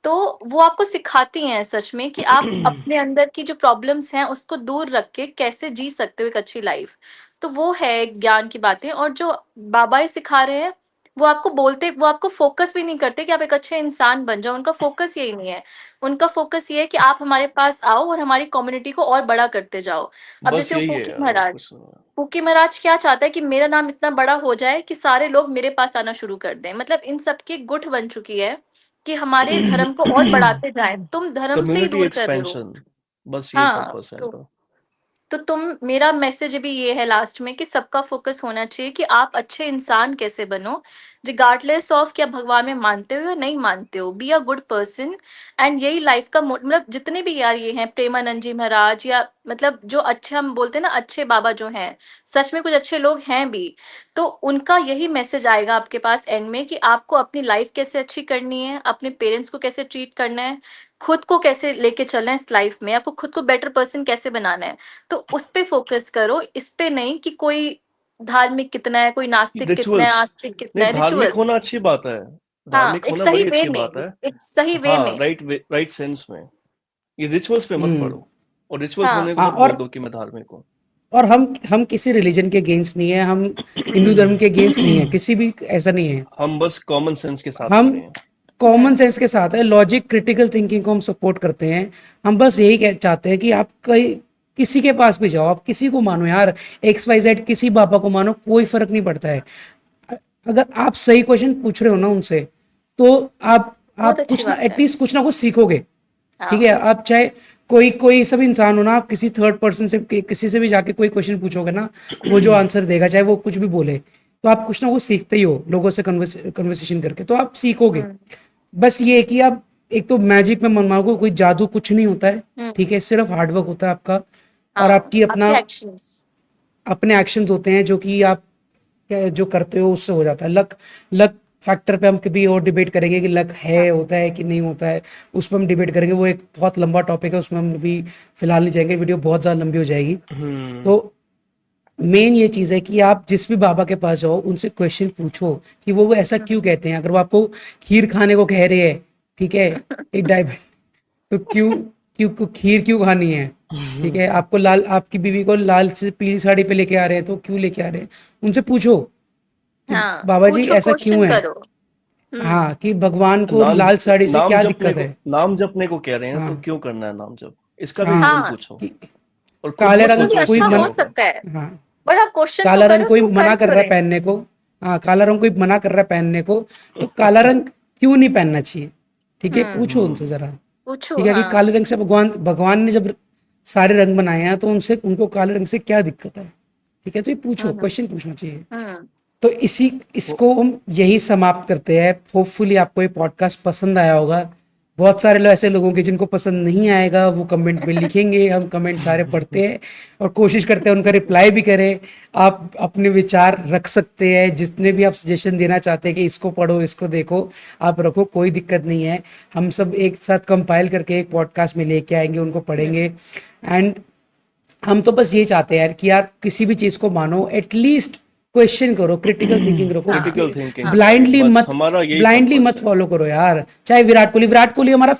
तो वो आपको सिखाती हैं सच में कि आप अपने अंदर की जो प्रॉब्लम्स हैं उसको दूर रख के कैसे जी सकते हो एक अच्छी लाइफ़। तो वो है ज्ञान की बातें, और जो बाबा ही सिखा रहे हैं, वो आपको फ़ोकस भी नहीं करते कि आप एक अच्छे इंसान बन जाओ, उनका फ़ोकस यही नहीं है। उनका फ़ोकस ये है कि आप हमारे पास आओ और हमारी कम्युनिटी को और बड़ा करते जाओ। अब बस जैसे वो यही है यार, और कुछ नहीं है। फूकी महाराज क्या चाहता है कि मेरा नाम इतना बड़ा हो जाए कि सारे लोग मेरे पास आना शुरू कर दें। मतलब इन सब की गुठ बन चुकी है कि हमारे धर्म को और बढ़ाते जाएँ, तुम धर्म से ही कम्युनिटी दूर कर रहे हो। एक्सपेंशन, बस ये हाँ, पर्पस है तो इनका। तुम, मेरा मैसेज भी ये है लास्ट में कि सबका फोकस होना चाहिए कि आप अच्छे इंसान कैसे बनो, रिगार्डलेस ऑफ क्या भगवान में मानते हो या नहीं मानते हो, be a good person. And यही लाइफ का मतलब जितने भी यार ये हैं, प्रेमानंद जी महाराज, या मतलब जो अच्छे हम बोलते हैं ना अच्छे बाबा जो हैं, सच में कुछ अच्छे लोग हैं भी। तो उनका यही मैसेज आएगा आपके पास एंड में कि आपको अपनी लाइफ कैसे अच्छी करनी है, अपने पेरेंट्स को कैसे ट्रीट करना है, खुद को कैसे लेके चलना है इस लाइफ में, आपको खुद को बेटर पर्सन कैसे बनाना है। तो उस पे फ़ोकस करो, इस पे नहीं कि कोई धार्मिक कितना है, कोई नास्तिक कितना है, रिचुअल्स, आस्तिक कितना नहीं है, धार्मिक होना रिचुअल्स। अच्छी बात है, हाँ, धार्मिक एक होना सही बड़ी वे अच्छी में, बात है। एक सही वे हाँ, में। राइट सेंस में। ये रिचुअल्स पे मत हम्म। पढ़ो, और रिचुअल्स हाँ, होने को हाँ, मत बोल दो कि मैं धार्मिक हूँ। और हम किसी रिलीजन के अगेंस्ट नहीं है, हम हिंदू धर्म के अगेंस्ट नहीं है, किसी भी ऐसा नहीं है। हम बस कॉमन सेंस के साथ हम खड़े हैं। कॉमन सेंस के साथ है, लॉजिक क्रिटिकल थिंकिंग को हम सपोर्ट करते हैं। हम बस यही चाहते हैं कि आप कहीं किसी के पास भी जाओ, आप किसी को मानो यार, एक्स वाई जेड किसी बाबा को मानो, कोई फर्क नहीं पड़ता है। अगर आप सही क्वेश्चन पूछ रहे हो ना उनसे, तो बहुत आप अच्छी कुछ ना बात है। एटलीस्ट कुछ ना कुछ सीखोगे। ठीक है, हाँ, आप चाहे कोई कोई सब इंसान हो ना, आप किसी थर्ड पर्सन से किसी से भी जाके कोई क्वेश्चन पूछोगे ना, वो जो आंसर देगा चाहे वो कुछ भी बोले, तो आप कुछ ना कुछ सीखते ही हो लोगों से कन्वर्सेशन करके, तो आप सीखोगे। हम्म, बस ये है कि आप एक तो मैजिक में मन मांगो, कोई जादू कुछ नहीं होता है। ठीक हम्म, है, सिर्फ हार्डवर्क होता है आपका, और हाँ, आपकी अपना आपके एक्शंस। अपने एक्शंस होते हैं जो कि आप जो करते हो उससे हो जाता है। लक लक फैक्टर पे हम कभी और डिबेट करेंगे कि लक है, हाँ, होता है कि नहीं होता है, उस पर हम डिबेट करेंगे। वो एक बहुत लंबा टॉपिक है, उसमें हम अभी फिलहाल नहीं जाएंगे, वीडियो बहुत ज़्यादा लंबी हो जाएगी। हम्म। तो मेन ये चीज़ है कि आप जिस भी बाबा के पास जाओ उनसे क्वेश्चन पूछो कि वो ऐसा क्यों कहते हैं। अगर वो आपको खीर खाने को कह रहे हैं, ठीक है, एक डायबिट, तो क्यों क्यों क्यों खीर क्यों खानी है? ठीक है, आपको लाल, आपकी बीवी को लाल से पीली साड़ी पे लेके आ रहे हैं, तो क्यों लेके आ रहे हैं, उनसे पूछो कि हाँ, बाबा जी पूछो, ऐसा क्वेश्चन क्यों है। करो। हाँ, कि भगवान को नाम लाल साड़ी से नाम क्या जपने दिक्कत को है। नाम जपने को कह रहे हैं, तो हाँ, क्यों करना है नाम जप, इसका भी हाँ, रीजन हाँ, पूछो, कि और खुद काले मत उसमें रंग भी सोचो कोई इससे अच्छा क्या हो मना, होगा। सकता है, हाँ, बट आप क्वेश्चन तो काला रंग करो कोई कि वो मना कर कर क्यों रहा है रहे हैं। पहनने को। हाँ, काला रंग कोई मना कर रहा है पहनने को, तो काला रंग क्यों नहीं पहनना चाहिए? ठीक है, पूछो उनसे हम्म। जरा। पूछो, ठीक है, कि हाँ। काले रंग से भगवान भगवान ने जब सारे रंग बनाए हैं, तो उनसे उनको काले रंग से क्या दिक्कत है? ठीक है, तो ये पूछो, हम्म, क्वेश्चन पूछना चाहिए। हम्म, तो इसी वो इसको हम यही समाप्त करते हैं। होपफुली आपको ये पॉडकास्ट पसंद आया होगा। बहुत सारे लोग ऐसे लोगों के जिनको पसंद नहीं आएगा, वो कमेंट में लिखेंगे, हम कमेंट सारे पढ़ते हैं और कोशिश करते हैं उनका रिप्लाई भी करें। आप अपने विचार रख सकते हैं, जितने भी आप सजेशन देना चाहते हैं कि इसको पढ़ो, इसको देखो, आप रखो, कोई दिक्कत नहीं है। हम सब एक साथ कंपाइल करके एक पॉडकास्ट में लेके आएंगे, उनको पढ़ेंगे। हम्म, एंड हम तो बस ये चाहते हैं यार कि यार किसी भी चीज़ को मानो, एटलीस्ट क्वेश्चन करो, क्रिटिकल थिंकिंग रखो। हाँ, क्रिटिकल थिंकिंग हाँ, करो, ब्लाइंडली बस मत हमारा यही ब्लाइंडली पर्पस मत है। फॉलो करो यार। चाहे विराट कोहली हमारा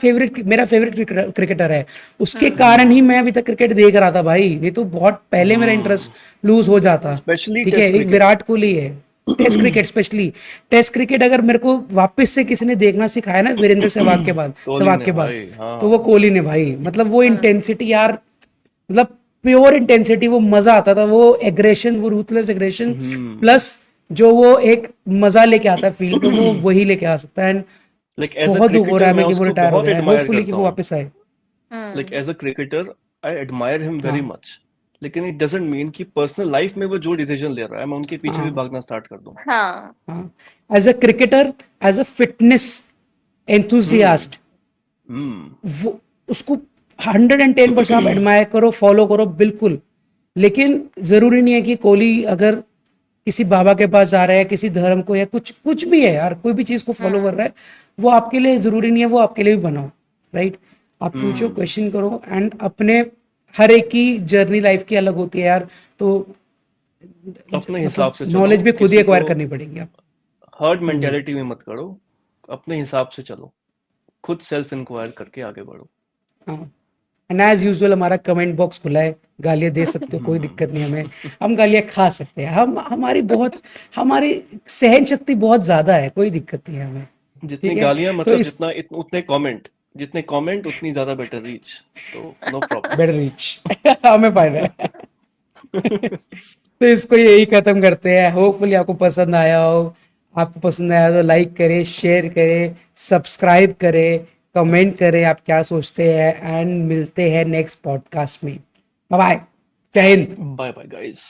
मेरा फेवरेट क्रिकेटर है, उसके हम्म, कारण ही हम्म। मैं अभी तक क्रिकेट देख रहा था भाई, नहीं तो बहुत पहले मेरा इंटरेस्ट लूज हो जाता। स्पेशली ठीक है, टेस्ट एक क्रिकेट। विराट कोहली है। Test cricket specially, test cricket अगर मेरे को वापस से किसी ने देखना सिखाया ना वीरेंद्र कोहली सहवाग ने के बाद, भाई, तो वो हाँ। कोहली ने भाई। मतलब वो हम्म, इंटेंसिटी यार, मतलब प्योर इंटेंसिटी, वो मजा आता था, वो एग्रेशन, वो रूथलेस एग्रेशन, हम्म। प्लस जो वो एक मजा लेके आता है फील्ड पे, वो वही लेके आ सकता है। एंड लाइक एज अ बहुत दुख हो रहा क्रिकेटर है मैं हमें कि वो उसको रिटायर हो बहुत गया है। एडमायर होपफुली कि करता वो हूँ। वापस आए। Like hmm, as a cricketer I admire him very हाँ, मच, लेकिन इट डजंट मीन कि पर्सनल लाइफ में वो जो डिसीजन ले रहा है मैं उनके पीछे भी हाँ, भागना स्टार्ट कर दूं। हाँ, हाँ, as a cricketer, as a fitness hmm. Enthusiast, hmm. वो उसको 110% आप एडमायर करो, फॉलो करो, बिल्कुल। लेकिन जरूरी नहीं है कि कोहली अगर किसी बाबा के पास जा रहा है, किसी धर्म को, या कुछ कुछ भी है यार, कोई भी चीज़ को फॉलो कर हम्म, रहा है, वो आपके लिए ज़रूरी नहीं है, वो आपके लिए भी बनाओ। राइट, आप पूछो, हम्म। क्वेश्चन करो, एंड अपने हर एक की जर्नी लाइफ की अलग होती है यार, तो अपने हिसाब मतलब से चलो, नॉलेज भी खुद ही किसी को एक्वायर करनी पड़ेगी आप। हर्ड हम्म, मेंटेलिटी में मत करो, अपने हिसाब से चलो, खुद सेल्फ इंक्वायर करके आगे बढ़ो। हाँ। एंड एज यूजुअल हमारा कमेंट बॉक्स खुला है, गालियाँ दे सकते हो, कोई दिक्कत नहीं हमें। हम्म। हम गालियाँ खा सकते हैं, हमारी सहन शक्ति बहुत ज़्यादा है, कोई दिक्कत नहीं है हमें। जितनी ठीक है, गालियां तो मतलब इस जितने कमेंट उतनी ज्यादा बेटर रीच, तो नो प्रॉब्लम। बेटर रीच हमें फायदा है। तो इसको यही खत्म करते हैं। होपफुली आपको पसंद आया हो। आपको पसंद आया तो लाइक करें, शेयर करें, सब्सक्राइब करें, कमेंट करें आप क्या सोचते हैं, एंड मिलते हैं नेक्स्ट पॉडकास्ट में। बाय बाय, जय हिंद। Bye bye guys.